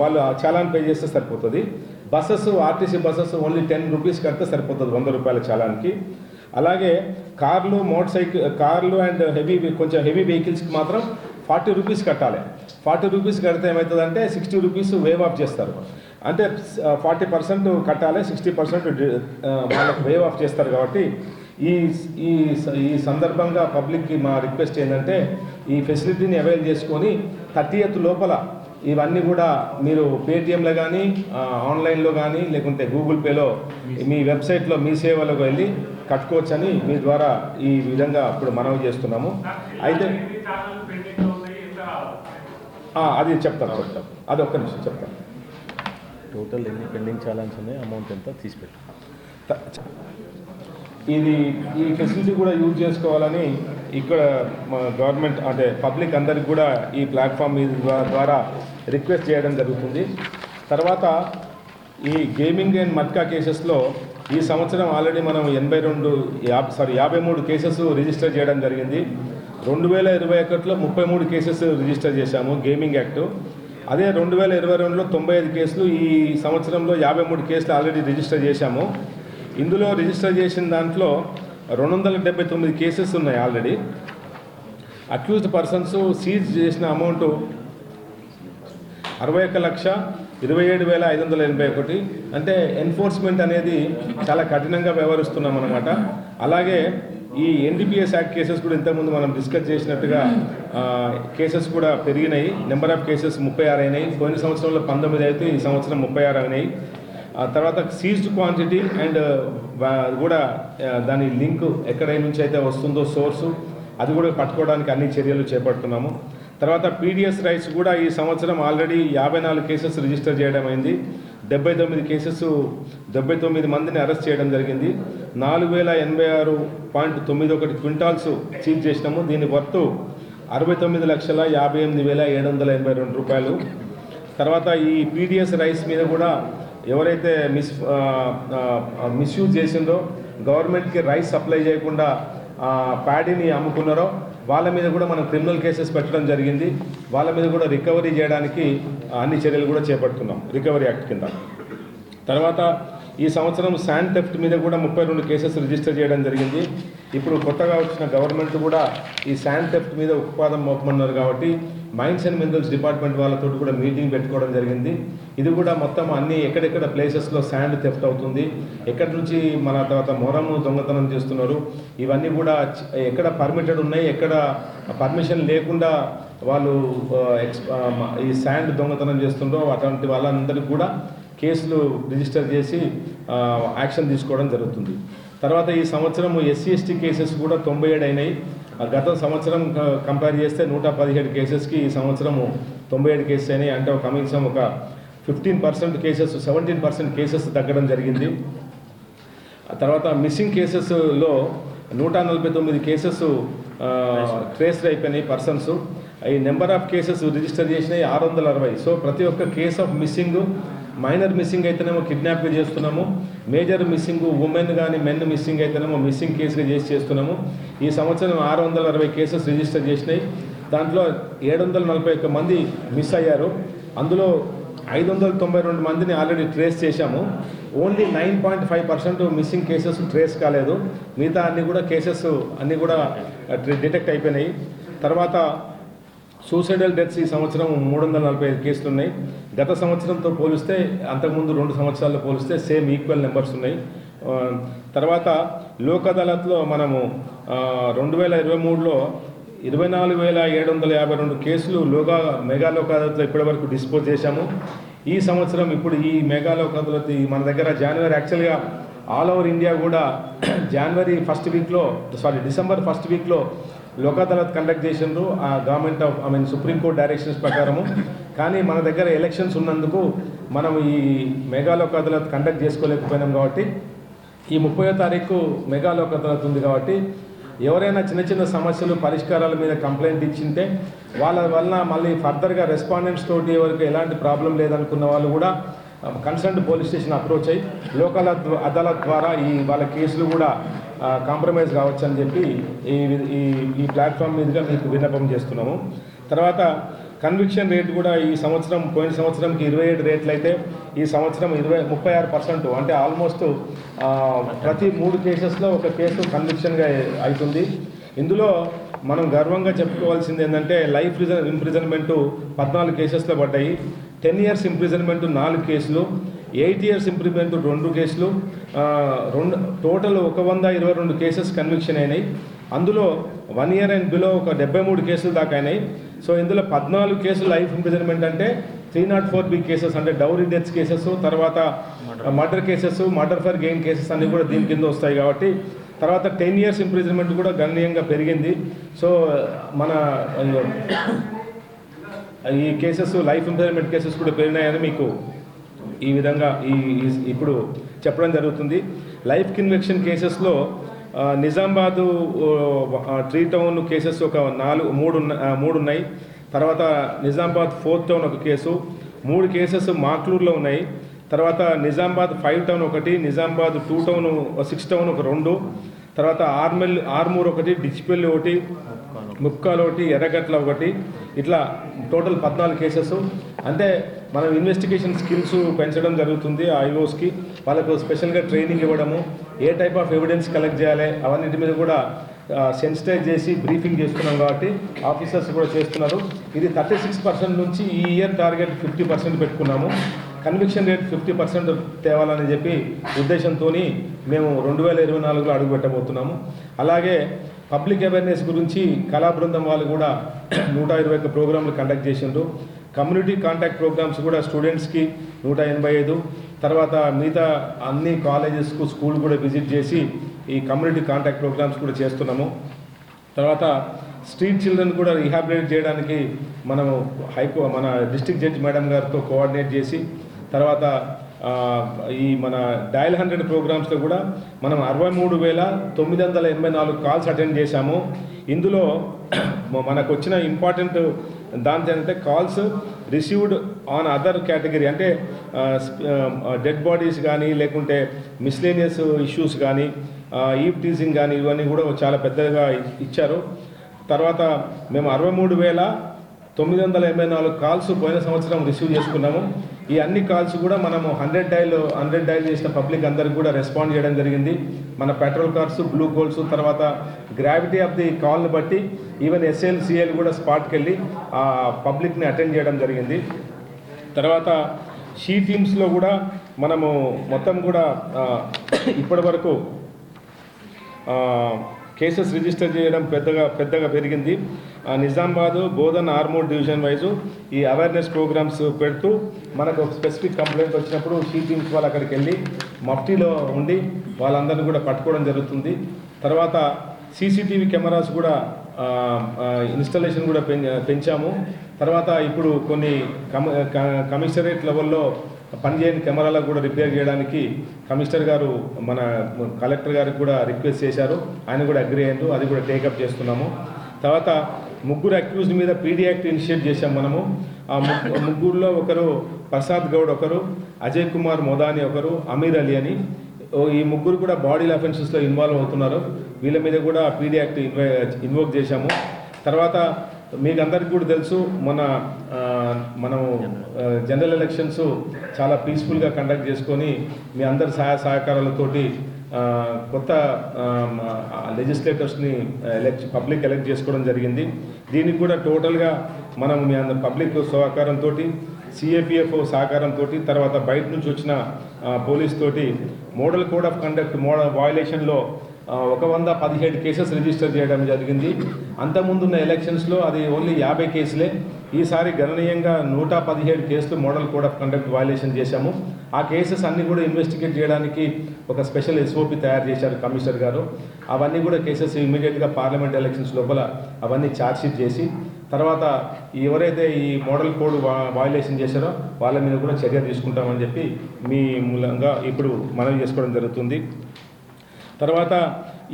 వాళ్ళు చాలాన్ పే చేస్తే సరిపోతుంది. Buses, RTC buses only 10 rupees కడితే సరిపోతుంది 100 రూపాయల చాలాన్కి. అలాగే కార్లు, మోటార్ సైకిల్, కార్లు అండ్ కొంచెం హెవీ వెహికల్స్కి మాత్రం 40 రూపీస్ కట్టాలి. 40 రూపీస్ కడితే ఏమవుతుందంటే 60 రూపీస్ వేవ్ ఆఫ్ చేస్తారు. అంటే 40% కట్టాలి, 60% వాళ్ళకి వేవ్ ఆఫ్ చేస్తారు. కాబట్టి ఈ సందర్భంగా పబ్లిక్కి మా రిక్వెస్ట్ ఏంటంటే ఈ ఫెసిలిటీని అవైల్ చేసుకొని 30th లోపల ఇవన్నీ కూడా మీరు పేటిఎంలో కానీ, ఆన్లైన్లో కానీ, లేకుంటే గూగుల్ పేలో మీ వెబ్సైట్లో మీ సేవలకు వెళ్ళి కట్టుకోవచ్చని మీ ద్వారా ఈ విధంగా ఇప్పుడు మనవి చేస్తున్నాము. అయితే అది చెప్తాను, అది ఒక్క నిమిషం చెప్తాను. టోటల్ ఎన్ని పెండింగ్ చాలాన్స్ ఉన్నాయి, అమౌంట్ ఎంత తీసిపెట్టు. ఈ ఫెసిలిటీ కూడా యూజ్ చేసుకోవాలని ఇక్కడ మా గవర్నమెంట్ అంటే పబ్లిక్ అందరికి కూడా ఈ ప్లాట్ఫామ్ ద్వారా రిక్వెస్ట్ చేయడం జరుగుతుంది. తర్వాత ఈ గేమింగ్ అండ్ మట్కా కేసెస్లో ఈ సంవత్సరం ఆల్రెడీ మనం 53 కేసెస్ రిజిస్టర్ చేయడం జరిగింది. 2021లో 33 కేసెస్ రిజిస్టర్ చేశాము గేమింగ్ యాక్ట్. అదే 2022లో 95 కేసులు, ఈ సంవత్సరంలో 53 కేసులు ఆల్రెడీ రిజిస్టర్ చేశాము. ఇందులో రిజిస్టర్ చేసిన దాంట్లో 279 కేసెస్ ఉన్నాయి ఆల్రెడీ. అక్యూజ్డ్ పర్సన్స్ సీజ్ చేసిన అమౌంట్ 61,27,581. అంటే ఎన్ఫోర్స్మెంట్ అనేది చాలా కఠినంగా వ్యవహరిస్తున్నాం అన్నమాట. అలాగే ఈ ఎన్డీపీఎస్ యాక్ట్ కేసెస్ కూడా ఇంతకుముందు మనం డిస్కస్ చేసినట్టుగా కేసెస్ కూడా పెరిగినాయి. నెంబర్ ఆఫ్ కేసెస్ 36 అయినాయి. పోయిన సంవత్సరంలో 19 అయితే ఈ సంవత్సరం 36 అయినాయి. తర్వాత సీజ్డ్ క్వాంటిటీ అండ్ కూడా దాని లింక్ ఎక్కడి నుంచి అయితే వస్తుందో సోర్సు, అది కూడా పట్టుకోవడానికి అన్ని చర్యలు చేపడుతున్నాము. తర్వాత పీడిఎస్ రైట్స్ కూడా ఈ సంవత్సరం ఆల్రెడీ 54 కేసెస్ రిజిస్టర్ చేయడం అయింది. 79 మందిని అరెస్ట్ చేయడం జరిగింది. 4,086.91 క్వింటాల్స్ సీజ్ చేసినాము. దీని వర్త్ 69,58,782 రూపాయలు. తర్వాత ఈ పీడిఎస్ రైస్ మీద కూడా ఎవరైతే మిస్యూజ్ చేసిందో గవర్నమెంట్కి రైస్ సప్లై చేయకుండా ప్యాడీని అమ్ముకున్నారో వాళ్ళ మీద కూడా మనం క్రిమినల్ కేసెస్ పెట్టడం జరిగింది. వాళ్ళ మీద కూడా రికవరీ చేయడానికి అన్ని చర్యలు కూడా చేపడుతున్నాం రికవరీ యాక్ట్ కింద. తర్వాత ఈ సంవత్సరం శాండ్ థెఫ్ట్ మీద కూడా 32 కేసెస్ రిజిస్టర్ చేయడం జరిగింది. ఇప్పుడు కొత్తగా వచ్చిన గవర్నమెంట్ కూడా ఈ శాండ్ థెఫ్ట్ మీద ఉత్పాదం మోపమన్నారు కాబట్టి మైన్స్ అండ్ మినరల్స్ డిపార్ట్మెంట్ వాళ్ళతో కూడా మీటింగ్ పెట్టుకోవడం జరిగింది. ఇది కూడా మొత్తం అన్ని ఎక్కడెక్కడ ప్లేసెస్లో శాండ్ థెఫ్ట్ అవుతుంది, ఎక్కడి నుంచి మన తర్వాత మొరము దొంగతనం చేస్తున్నారు, ఇవన్నీ కూడా ఎక్కడ పర్మిటెడ్ ఉన్నాయి, ఎక్కడ పర్మిషన్ లేకుండా వాళ్ళు ఈ శాండ్ దొంగతనం చేస్తుండ్రో అటువంటి వాళ్ళందరికీ కూడా కేసులు రిజిస్టర్ చేసి యాక్షన్ తీసుకోవడం జరుగుతుంది. తర్వాత ఈ సంవత్సరం SC/ST కేసెస్ కూడా 97 అయినాయి. గత సంవత్సరం కంపేర్ చేస్తే 117 కేసెస్కి ఈ సంవత్సరం 97 కేసెస్ అయినాయి. అంటే కనీసం ఒక 15% కేసెస్ 17% కేసెస్ తగ్గడం జరిగింది. తర్వాత మిస్సింగ్ కేసెస్లో 149 కేసెస్ ట్రేస్డ్ అయిపోయినాయి పర్సన్స్. ఈ నెంబర్ ఆఫ్ కేసెస్ రిజిస్టర్ చేసినాయి 660. సో ప్రతి ఒక్క case of missing, minor missing అయితేనేమో కిడ్నాప్గా చేస్తున్నాము, మేజర్ మిస్సింగ్ ఉమెన్ కానీ మెన్ మిస్సింగ్ అయితేనేమో మిస్సింగ్ కేసుగా చేస్తున్నాము. ఈ సంవత్సరం 660 కేసెస్ రిజిస్టర్ చేసినాయి. దాంట్లో 741 మంది మిస్ అయ్యారు. అందులో 592 మందిని ఆల్రెడీ ట్రేస్ చేశాము. ఓన్లీ 9.5% మిస్సింగ్ కేసెస్ ట్రేస్ కాలేదు. మిగతా అన్ని కూడా కేసెస్ అన్నీ కూడా డిటెక్ట్ అయిపోయినాయి. తర్వాత సూసైడల్ డెత్స్ ఈ సంవత్సరం 345 కేసులు ఉన్నాయి. గత సంవత్సరంతో పోలిస్తే అంతకుముందు 2 సంవత్సరాల్లో పోలిస్తే సేమ్ ఈక్వల్ నెంబర్స్ ఉన్నాయి. తర్వాత లోక్ అదాలత్లో మనము 2023లో 24,752 కేసులు మెగా లోక్ అదాలత్లో ఇప్పటివరకు డిస్పోజ్ చేశాము. ఈ సంవత్సరం ఇప్పుడు ఈ మెగా లోక్ అదాలత్ మన దగ్గర యాక్చువల్గా ఆల్ ఓవర్ ఇండియా కూడా డిసెంబర్ ఫస్ట్ వీక్లో లోక్ అదాలత్ కండక్ట్ చేసిండ్రు గవర్నమెంట్ సుప్రీంకోర్టు డైరెక్షన్స్ ప్రకారము. కానీ మన దగ్గర ఎలక్షన్స్ ఉన్నందుకు మనం ఈ మెగా లోక్ అదాలత్ కండక్ట్ చేసుకోలేకపోయినాం. కాబట్టి ఈ 30వ తారీఖు మెగా లోక్ అదాలత్ ఉంది. కాబట్టి ఎవరైనా చిన్న చిన్న సమస్యలు పరిష్కారాల మీద కంప్లైంట్ ఇచ్చింటే వాళ్ళ వలన మళ్ళీ ఫర్దర్గా రెస్పాండెంట్స్ తోటి ఎవరికి ఎలాంటి ప్రాబ్లం లేదనుకున్న వాళ్ళు కూడా కన్సర్న్డ్ పోలీస్ స్టేషన్ అప్రోచ్ అయ్యి లోకల్ అదాలత్ ద్వారా వాళ్ళ కేసులు కూడా కాంప్రమైజ్ కావచ్చు అని చెప్పి ఈ ప్లాట్ఫామ్ మీదుగా మీకు విన్నపం చేస్తున్నాము. తర్వాత కన్విక్షన్ రేట్ కూడా ఈ సంవత్సరం పోయిన సంవత్సరంకి 27 రేట్లు అయితే ఈ సంవత్సరం 36%. అంటే ఆల్మోస్ట్ ప్రతి 3 కేసెస్లో ఒక కేసు కన్విక్షన్గా అవుతుంది. ఇందులో మనం గర్వంగా చెప్పుకోవాల్సింది ఏంటంటే లైఫ్ ఇంప్రిజన్మెంటు 14 కేసెస్లో పడ్డాయి, 10 years ఇంప్రిజన్మెంటు 4 కేసులు, 8 years ఇంప్రిజన్మెంటు 2 కేసులు, టోటల్ 122 కేసెస్ కన్విక్షన్ అయినాయి. అందులో 1 year అండ్ బిలో ఒక 73 కేసులు దాకా అయినాయి. సో ఇందులో 14 కేసులు లైఫ్ ఇంప్రిజన్మెంట్ అంటే 304B కేసెస్ అంటే డౌరీ డెత్స్ కేసెస్, తర్వాత murder cases, murder for gain cases అన్నీ కూడా దీని కింద వస్తాయి. కాబట్టి తర్వాత 10 years ఇంప్రిజన్మెంట్ కూడా గణనీయంగా పెరిగింది. సో మన ఈ కేసెస్ లైఫ్ ఇంప్రిజన్మెంట్ కేసెస్ కూడా పెరిగినాయని మీకు ఈ విధంగా ఇప్పుడు చెప్పడం జరుగుతుంది. లైఫ్ కన్విక్షన్ కేసెస్లో నిజామాబాదు 3 టౌన్ కేసెస్ ఒక 3 ఉన్నాయి. తర్వాత నిజామాబాద్ 4th టౌన్ ఒక కేసు, 3 కేసెస్ మాక్లూరులో ఉన్నాయి. తర్వాత నిజామాబాద్ 5 టౌన్ ఒకటి, నిజామాబాద్ 2 టౌన్ 6 టౌన్ ఒక 2, తర్వాత ఆర్మూర్ ఒకటి, డిచ్పల్లి ఒకటి, ముక్కాలు ఒకటి, ఎర్రగట్ల ఒకటి, ఇట్లా టోటల్ 14 కేసెస్. అంటే మనం ఇన్వెస్టిగేషన్ స్కిల్స్ పెంచడం జరుగుతుంది. ఐఓస్కి వాళ్ళకు స్పెషల్గా ట్రైనింగ్ ఇవ్వడము, ఏ టైప్ ఆఫ్ ఎవిడెన్స్ కలెక్ట్ చేయాలి అవన్నిటి మీద కూడా సెన్సిటైజ్ చేసి బ్రీఫింగ్ చేస్తున్నాం. కాబట్టి ఆఫీసర్స్ కూడా చేస్తున్నారు. ఇది 36% నుంచి ఈ ఇయర్ టార్గెట్ 50% పెట్టుకున్నాము. కన్విక్షన్ రేట్ 50% తేవాలని చెప్పి ఉద్దేశంతో మేము 2024లో అడుగుపెట్టబోతున్నాము. అలాగే పబ్లిక్ అవేర్నెస్ గురించి కళా బృందం వాళ్ళు కూడా 121 ప్రోగ్రాంలు కండక్ట్ చేసిండ్రు. కమ్యూనిటీ కాంటాక్ట్ ప్రోగ్రామ్స్ కూడా స్టూడెంట్స్కి 185, తర్వాత మిగతా అన్ని కాలేజెస్కు స్కూల్ కూడా విజిట్ చేసి ఈ కమ్యూనిటీ కాంటాక్ట్ ప్రోగ్రామ్స్ కూడా చేస్తున్నాము. తర్వాత స్ట్రీట్ చిల్డ్రన్ కూడా రీహాబిలిటేట్ చేయడానికి మనము మన డిస్ట్రిక్ట్ జడ్జి మేడం గారితో కోఆర్డినేట్ చేసి, తర్వాత ఈ మన డయల్ 100 ప్రోగ్రామ్స్లో కూడా మనం 63,984 కాల్స్ అటెండ్ చేశాము. ఇందులో మనకు వచ్చిన ఇంపార్టెంట్ దాంతో ఏంటంటే calls received on other category అంటే డెడ్ బాడీస్ కానీ లేకుంటే మిస్లేనియస్ ఇష్యూస్ కానీ ఈవ్ టీజింగ్ కానీ ఇవన్నీ కూడా చాలా పెద్దగా ఇచ్చారు. తర్వాత మేము 63,984 కాల్స్ పోయిన సంవత్సరం రిసీవ్ చేసుకున్నాము. ఈ అన్ని కాల్స్ కూడా మనము 100 డైల్ చేసిన పబ్లిక్ అందరికి కూడా రెస్పాండ్ చేయడం జరిగింది. మన పెట్రోల్ కార్స్, బ్లూ కోల్స్, తర్వాత గ్రావిటీ ఆఫ్ ది కాల్ని బట్టి ఈవెన్ ఎస్ఎల్, సిఎల్ కూడా స్పాట్కి వెళ్ళి ఆ పబ్లిక్ని అటెండ్ చేయడం జరిగింది. తర్వాత షీ టీమ్స్లో కూడా మనము మొత్తం కూడా ఇప్పటి వరకు కేసెస్ రిజిస్టర్ చేయడం పెద్దగా పెరిగింది. నిజామాబాద్, బోధన్, ఆర్మూర్ డివిజన్ వైజు ఈ అవేర్నెస్ ప్రోగ్రామ్స్ పెడుతూ మనకు ఒక స్పెసిఫిక్ కంప్లైంట్ వచ్చినప్పుడు షీ టీమ్స్ వాళ్ళు అక్కడికి వెళ్ళి మఫ్టీలో ఉండి వాళ్ళందరినీ కూడా పట్టుకోవడం జరుగుతుంది. తర్వాత సీసీటీవీ కెమెరాస్ కూడా ఇన్స్టాలేషన్ కూడా పెంచాము. తర్వాత ఇప్పుడు కొన్ని కమిషనరేట్ లెవెల్లో పనిచేయని కెమెరాలకు కూడా రిపేర్ చేయడానికి కమిషనర్ గారు మన కలెక్టర్ గారికి కూడా రిక్వెస్ట్ చేశారు. ఆయన కూడా అగ్రీ అయ్యారు. అది కూడా టేకప్ చేస్తున్నాము. తర్వాత ముగ్గురు అక్యూజ్డ్ మీద పీడీ యాక్ట్ ఇనిషియేట్ చేశాం మనము. ఆ ముగ్గురులో ఒకరు ప్రసాద్ గౌడ్, ఒకరు అజయ్ కుమార్ మొదాని, ఒకరు అమీర్ అలీ అని. ఈ ముగ్గురు కూడా బాడీ అఫెన్సెస్లో ఇన్వాల్వ్ అవుతున్నారు. వీళ్ళ మీద కూడా పీడీ యాక్ట్ ఇన్వోక్ చేశాము. తర్వాత మీకు అందరికీ కూడా తెలుసు, మనం జనరల్ ఎలక్షన్స్ చాలా పీస్ఫుల్గా కండక్ట్ చేసుకొని మీ అందరి సహకారాలతోటి కొత్త లెజిస్లేటర్స్ని పబ్లిక్ ఎలక్ట్ చేసుకోవడం జరిగింది. దీనికి కూడా టోటల్గా మనం మీ అందరి పబ్లిక్ సహకారంతో, సిఏపిఎఫ్ సహకారంతో, తర్వాత బయట నుంచి వచ్చిన పోలీస్ తోటి మోడల్ కోడ్ ఆఫ్ కండక్ట్ వయలేషన్లో 117 కేసెస్ రిజిస్టర్ చేయడం జరిగింది. అంతకుముందున్న ఎలక్షన్స్లో అది ఓన్లీ 50 కేసులే. ఈసారి గణనీయంగా 117 కేసులు model code of conduct violation చేశాము. ఆ కేసెస్ అన్నీ కూడా ఇన్వెస్టిగేట్ చేయడానికి ఒక స్పెషల్ ఎస్ఓపి తయారు చేశారు కమిషనర్ గారు. అవన్నీ కూడా కేసెస్ ఇమీడియట్గా పార్లమెంట్ ఎలక్షన్స్ లోపల అవన్నీ ఛార్జ్షీట్ చేసి తర్వాత ఎవరైతే ఈ మోడల్ కోడ్ వయలేషన్ చేశారో వాళ్ళ మీద కూడా చర్య తీసుకుంటామని చెప్పి మీ మూలంగా ఇప్పుడు మనవి చేసుకోవడం జరుగుతుంది. తర్వాత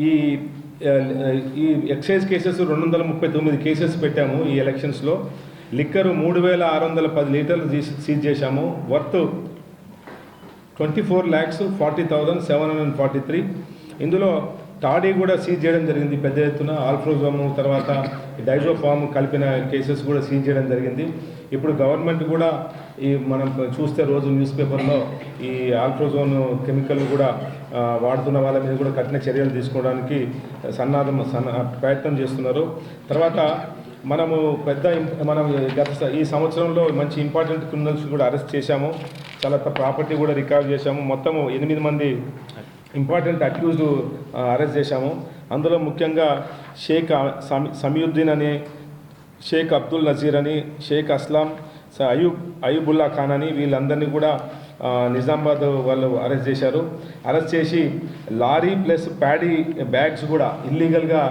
ఈ ఎక్సైజ్ కేసెస్ 239 కేసెస్ పెట్టాము ఈ ఎలక్షన్స్లో. లిక్కరు 3,610 లీటర్లు సీజ్ చేశాము. వర్త్ 24,40,743. ఇందులో టాడీ కూడా సీజ్ చేయడం జరిగింది పెద్ద ఎత్తున. ఆల్ఫ్రోజోము తర్వాత డైజోఫామ్ కలిపిన కేసెస్ కూడా సీజ్ చేయడం జరిగింది. ఇప్పుడు గవర్నమెంట్ కూడా మనం చూస్తే రోజు న్యూస్ పేపర్లో ఈ ఆల్ఫ్రోజోన్ కెమికల్ కూడా వాడుతున్న వాళ్ళ మీద కూడా కఠిన చర్యలు తీసుకోవడానికి ప్రయత్నం చేస్తున్నారు. తర్వాత మనం ఈ సంవత్సరంలో మంచి ఇంపార్టెంట్ క్రిమినల్స్ కూడా అరెస్ట్ చేశాము. చాలా ప్రాపర్టీ కూడా రికవర్ చేశాము. మొత్తము 8 మంది ఇంపార్టెంట్ అక్యూజ్డ్ అరెస్ట్ చేశాము. అందులో ముఖ్యంగా షేక్ సమీయుద్దీన్ అని, షేక్ అబ్దుల్ నజీర్ అని, షేక్ అస్లాం, అయూబుల్లా ఖాన్ అని వీళ్ళందరినీ కూడా నిజామాబాద్ వాళ్ళు అరెస్ట్ చేశారు. అరెస్ట్ చేసి లారీ ప్లస్ ప్యాడీ బ్యాగ్స్ కూడా ఇల్లీగల్గా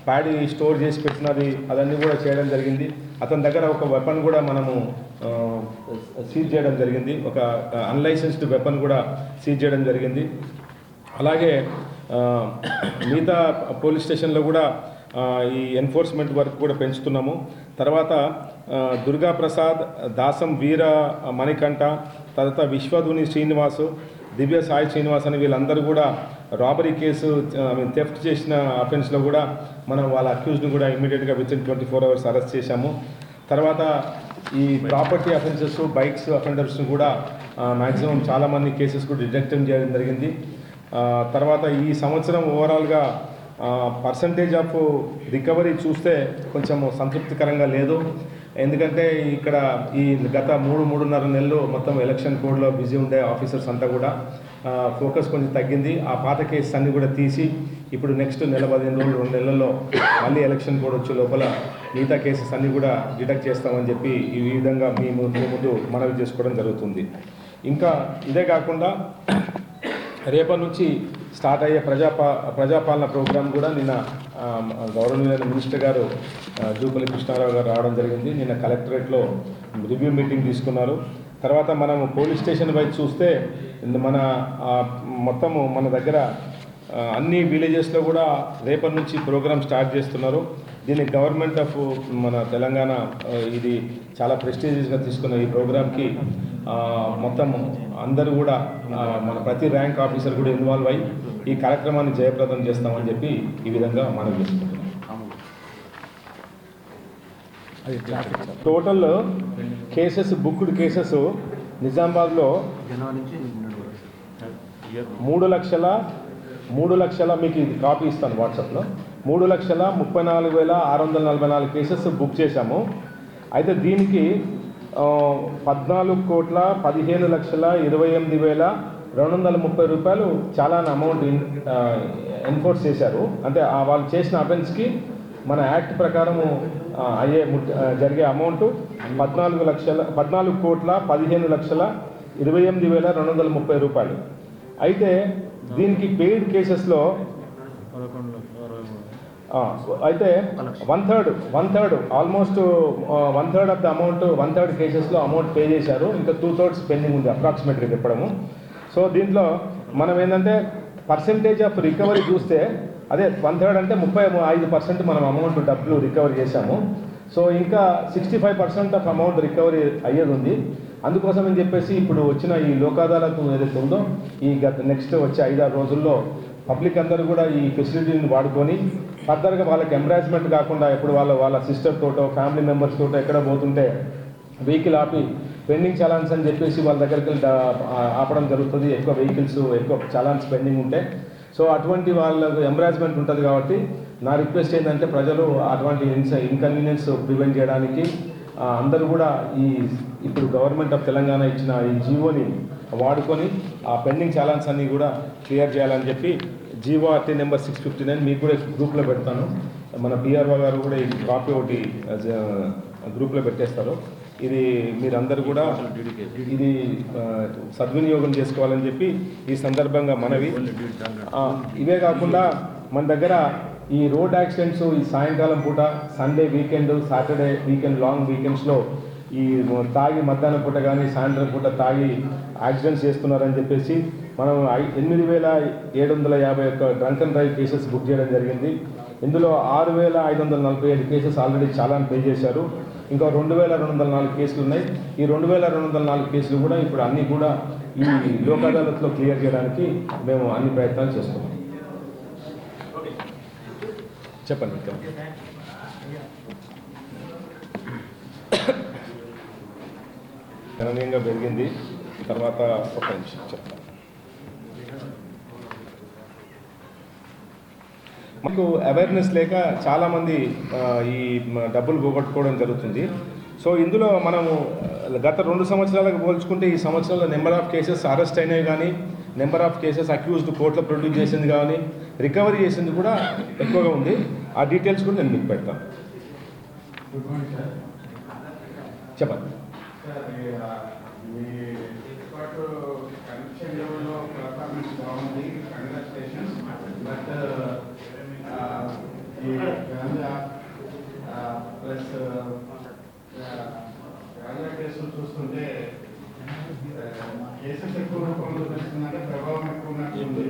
ప్యాడీ స్టోర్ చేసి పెట్టినది అదన్నీ కూడా చేయడం జరిగింది. అతని దగ్గర ఒక వెపన్ కూడా మనము సీజ్ చేయడం జరిగింది. ఒక అన్లైసెన్స్డ్ వెపన్ కూడా సీజ్ చేయడం జరిగింది. అలాగే మిగతా పోలీస్ స్టేషన్లో కూడా ఈ ఎన్ఫోర్స్మెంట్ వర్క్ కూడా పెంచుతున్నాము. తర్వాత దుర్గా ప్రసాద్, దాసం వీర మణికంఠ, తర్వాత విశ్వధుని శ్రీనివాసు, దివ్య సాయి శ్రీనివాస్ అని వీళ్ళందరూ కూడా రాబరీ కేసు థెఫ్ట్ చేసిన అఫెన్స్లో కూడా మనం వాళ్ళ అక్యూజ్ని కూడా ఇమీడియట్గా వితిన్ 24 hours అరెస్ట్ చేశాము. తర్వాత ఈ ప్రాపర్టీ అఫెన్సెస్, బైక్స్ అఫెండర్స్ని కూడా మ్యాక్సిమం చాలామంది కేసెస్ కూడా డిటెక్ట్ చేయడం జరిగింది. తర్వాత ఈ సంవత్సరం ఓవరాల్గా పర్సంటేజ్ ఆఫ్ రికవరీ చూస్తే కొంచెం సంతృప్తికరంగా లేదు. ఎందుకంటే ఇక్కడ ఈ గత 3-3.5 నెలలు మొత్తం ఎలక్షన్ కోడ్లో బిజీ ఉండే ఆఫీసర్స్ అంతా కూడా ఫోకస్ కొంచెం తగ్గింది. ఆ పాత కేసెస్ అన్నీ కూడా తీసి ఇప్పుడు నెక్స్ట్ 15 రోజులు 2 నెలల్లో మళ్ళీ ఎలక్షన్ కోడ్ వచ్చే లోపల మిగతా కేసెస్ అన్నీ కూడా డిటెక్ట్ చేస్తామని చెప్పి ఈ విధంగా మీ ముందు మనవి చేసుకోవడం జరుగుతుంది. ఇంకా ఇదే కాకుండా రేపటి నుంచి స్టార్ట్ అయ్యే ప్రజాపాలన ప్రోగ్రాం కూడా నిన్న గౌరవనీయులైన మినిస్టర్ గారు జూపల్లి కృష్ణారావు గారు రావడం జరిగింది. నిన్న కలెక్టరేట్లో రివ్యూ మీటింగ్ తీసుకున్నారు. తర్వాత మనము పోలీస్ స్టేషన్ వైపు చూస్తే మొత్తము మన దగ్గర అన్ని విలేజెస్లో కూడా రేపటి నుంచి ప్రోగ్రామ్ స్టార్ట్ చేస్తున్నారు. దీన్ని గవర్నమెంట్ ఆఫ్ మన తెలంగాణ ఇది చాలా ప్రెస్టీజియస్గా తీసుకున్న ఈ ప్రోగ్రామ్కి మొత్తం అందరూ కూడా మన ప్రతి ర్యాంక్ ఆఫీసర్ కూడా ఇన్వాల్వ్ అయ్యి ఈ కార్యక్రమాన్ని జయప్రదం చేస్తామని చెప్పి ఈ విధంగా మనం చేసుకుంటున్నాం. టోటల్ కేసెస్ బుక్డ్ కేసెస్ నిజామాబాద్లో 3,00,000 మీకు ఇది కాపీ ఇస్తాను వాట్సాప్లో. 3,34,644 కేసెస్ బుక్ చేశాము. అయితే దీనికి 14,15,28,230 రూపాయలు చాలా అమౌంట్ ఎన్ఫోర్స్ చేశారు. అంటే వాళ్ళు చేసిన అఫెన్స్కి మన యాక్ట్ ప్రకారము జరిగే అమౌంట్ 14,15,28,230 రూపాయలు. అయితే దీనికి పెయిడ్ కేసెస్లో అయితే one third almost 1/3 of the amount 1/3 కేసెస్లో అమౌంట్ పే చేశారు. ఇంకా 2/3 పెండింగ్ ఉంది అప్రాక్సిమేట్గా చెప్పడము. సో దీంట్లో మనం ఏంటంటే పర్సెంటేజ్ ఆఫ్ రికవరీ చూస్తే అదే 1/3 అంటే 35% మనం అమౌంట్ డబ్బులు రికవరీ చేశాము. సో ఇంకా 65% ఆఫ్ అమౌంట్ రికవరీ అయ్యేది ఉంది. అందుకోసం అని చెప్పేసి ఇప్పుడు వచ్చిన ఈ లోక్ అదాలత్ ఏదైతే ఉందో ఈ నెక్స్ట్ వచ్చే 5-6 రోజుల్లో పబ్లిక్ అందరూ కూడా ఈ ఫెసిలిటీని వాడుకొని ఫర్దర్గా వాళ్ళకి ఎంబ్రాస్మెంట్ కాకుండా ఎప్పుడు వాళ్ళ సిస్టర్ తోటో ఫ్యామిలీ మెంబర్స్ తోటో ఎక్కడ పోతుంటే వెహికల్ ఆపి పెండింగ్ చలాన్స్ అని చెప్పేసి వాళ్ళ దగ్గరికి ఆపడం జరుగుతుంది. ఎక్కువ వెహికల్స్ ఎక్కువ చలాన్స్ పెండింగ్ ఉంటే సో అటువంటి వాళ్ళకు ఎంబ్రాస్మెంట్ ఉంటుంది. కాబట్టి నా రిక్వెస్ట్ ఏంటంటే ప్రజలు అటువంటి ఇన్కన్వీనియన్స్ ప్రివెంట్ చేయడానికి అందరూ కూడా ఇప్పుడు గవర్నమెంట్ ఆఫ్ తెలంగాణ ఇచ్చిన ఈ జీవోని వాడుకొని ఆ పెండింగ్ చలాన్స్ అన్నీ కూడా క్లియర్ చేయాలని చెప్పి జీవో ఆర్టీ నెంబర్ 659 మీకు కూడా గ్రూప్లో పెడతాను. మన పిఆర్ఓ గారు కూడా ఈ కాపీ ఒకటి గ్రూప్లో పెట్టేస్తారు. ఇది మీరందరూ కూడా ఇది సద్వినియోగం చేసుకోవాలని చెప్పి ఈ సందర్భంగా మనవి. ఇవే కాకుండా మన దగ్గర ఈ రోడ్ యాక్సిడెంట్స్ ఈ సాయంకాలం పూట Sunday weekend Saturday weekend long వీకెండ్స్లో ఈ తాగి మధ్యాహ్నం పూట కానీ సాయంత్రం పూట తాగి యాక్సిడెంట్స్ చేస్తున్నారని చెప్పేసి మనం 8,751 drunk and drive cases book చేయడం జరిగింది. ఇందులో 6,547 కేసెస్ ఆల్రెడీ చాలాన్ పే చేశారు. ఇంకా 2,204 కేసులు ఉన్నాయి. ఈ 2,204 కేసులు కూడా ఇప్పుడు అన్నీ కూడా ఈ లోక్ అదాలత్లో క్లియర్ చేయడానికి మేము అన్ని ప్రయత్నాలు చేస్తున్నాం. చెప్పండి. ఇంకా గణనీయంగా పెరిగింది. తర్వాత ఒక నిమిషం చెప్తాను. మనకు అవేర్నెస్ లేక చాలామంది ఈ డబ్బులు పోగొట్టుకోవడం జరుగుతుంది. సో ఇందులో మనము గత 2 సంవత్సరాలకు పోల్చుకుంటే ఈ సంవత్సరంలో నెంబర్ ఆఫ్ కేసెస్ అరెస్ట్ అయినవి కానీ నెంబర్ ఆఫ్ కేసెస్ అక్యూజ్డ్ కోర్టులో ప్రొడ్యూస్ చేసింది కానీ రికవరీ చేసింది కూడా ఎక్కువగా ఉంది. ఆ డీటెయిల్స్ కూడా నేను మీకు పెడతాను. చెప్పండి. ప్లస్ గాంజా కేసులు చూస్తుంటే కేసెస్ ఎక్కువ రూపంలో తెలుస్తుందంటే ప్రభావం ఎక్కువ ఉన్నట్టుంది.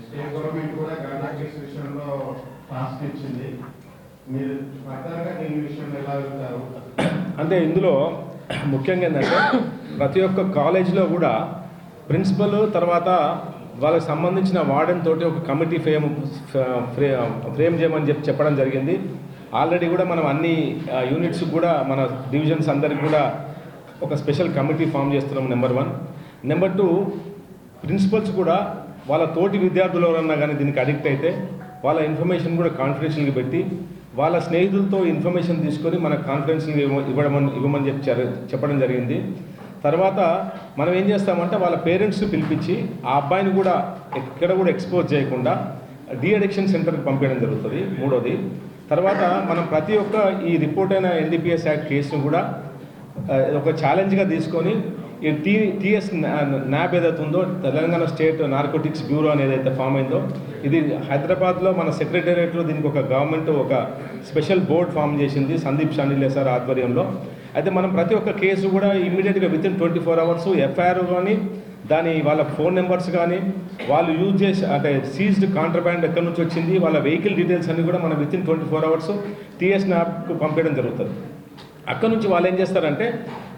స్టేట్ గవర్నమెంట్ కూడా గాంజా కేసు విషయంలో ఫాస్ట్ ఇచ్చింది. మీరు ఫర్దర్గా దీని విషయంలో ఎలా వెళ్తారు? అంటే ఇందులో ముఖ్యంగా ఏంటంటే ప్రతి ఒక్క కాలేజీలో కూడా ప్రిన్సిపల్ తర్వాత వాళ్ళకి సంబంధించిన వార్డెన్ తోటి ఒక కమిటీ ఫ్రేమ్ చేయమని చెప్పడం జరిగింది. ఆల్రెడీ కూడా మనం అన్ని యూనిట్స్ కూడా మన డివిజన్స్ అందరికి కూడా ఒక స్పెషల్ కమిటీ ఫామ్ చేస్తున్నాం. నెంబర్ 1. నెంబర్ 2, ప్రిన్సిపల్స్ కూడా వాళ్ళ తోటి విద్యార్థులు ఎవరన్నా కానీ దీనికి అడిక్ట్ అయితే వాళ్ళ ఇన్ఫర్మేషన్ కూడా కాన్ఫిడెన్షియల్గా పెట్టి వాళ్ళ స్నేహితులతో ఇన్ఫర్మేషన్ తీసుకొని మన కాన్ఫిడెన్షియల్గా ఇవ్వమని చెప్పడం జరిగింది. తర్వాత మనం ఏం చేస్తామంటే వాళ్ళ పేరెంట్స్ని పిలిపించి ఆ అబ్బాయిని కూడా ఎక్కడ కూడా ఎక్స్పోజ్ చేయకుండా డీఅడిక్షన్ సెంటర్కి పంపించడం జరుగుతుంది. 3వది. తర్వాత మనం ప్రతి ఒక్క ఈ రిపోర్ట్ అయిన ఎన్డీపీఎస్ యాక్ట్ కేసును కూడా ఒక ఛాలెంజ్గా తీసుకొని ఈ టీఎస్ న్యాబ్ ఏదైతే ఉందో తెలంగాణ స్టేట్ నార్కోటిక్స్ బ్యూరో అని ఏదైతే ఫామ్ అయిందో ఇది హైదరాబాద్లో మన సెక్రటేరియట్లో దీనికి ఒక గవర్నమెంట్ ఒక స్పెషల్ బోర్డ్ ఫామ్ చేసింది సందీప్ షాండిలే సార్ ఆధ్వర్యంలో. అయితే మనం ప్రతి ఒక్క కేసు కూడా ఇమ్మీడియట్గా వితిన్ 24 hours ఎఫ్ఐఆర్ కానీ దాని వాళ్ళ ఫోన్ నెంబర్స్ కానీ వాళ్ళు యూజ్ చేసి అంటే సీజ్డ్ కాంట్రాబ్యాండ్ ఎక్కడి నుంచి వచ్చింది వాళ్ళ వెహికల్ డీటెయిల్స్ అన్ని కూడా మనం విత్ ఇన్ 24 hours టీఎస్ న్యాప్కు పంపించడం జరుగుతుంది. అక్కడ నుంచి వాళ్ళు ఏం చేస్తారంటే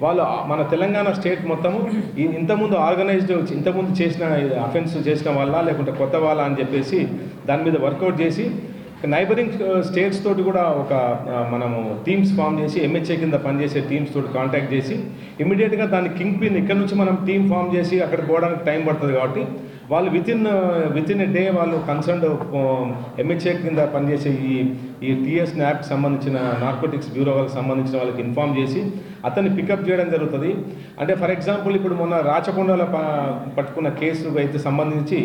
వాళ్ళు మన తెలంగాణ స్టేట్ మొత్తము ఇంతకుముందు ఆర్గనైజ్డ్ ఇంతకుముందు చేసిన అఫెన్స్ చేసిన వాళ్ళ లేకుంటే కొత్త వాళ్ళ అని చెప్పేసి దాని మీద వర్కౌట్ చేసి నైబరింగ్ స్టేట్స్ తోటి కూడా ఒక మనము టీమ్స్ ఫామ్ చేసి ఎంహెచ్ఏ కింద పనిచేసే టీమ్స్ తోటి కాంటాక్ట్ చేసి ఇమీడియట్గా దాన్ని కింగ్ పిన్ ఇక్కడ నుంచి మనం టీమ్ ఫామ్ చేసి అక్కడికి పోవడానికి టైం పడుతుంది కాబట్టి వాళ్ళు విత్ ఇన్ ఎ డే వాళ్ళు కన్సర్న్డ్ ఎంహెచ్ఏ కింద పనిచేసే ఈ టీఎస్ న్యాప్కి సంబంధించిన నార్కోటిక్స్ బ్యూరో వాళ్ళకి సంబంధించిన వాళ్ళకి ఇన్ఫామ్ చేసి అతన్ని పికప్ చేయడం జరుగుతుంది. అంటే ఫర్ ఎగ్జాంపుల్ ఇప్పుడు మొన్న రాచకొండలో పట్టుకున్న కేసు అయితే సంబంధించి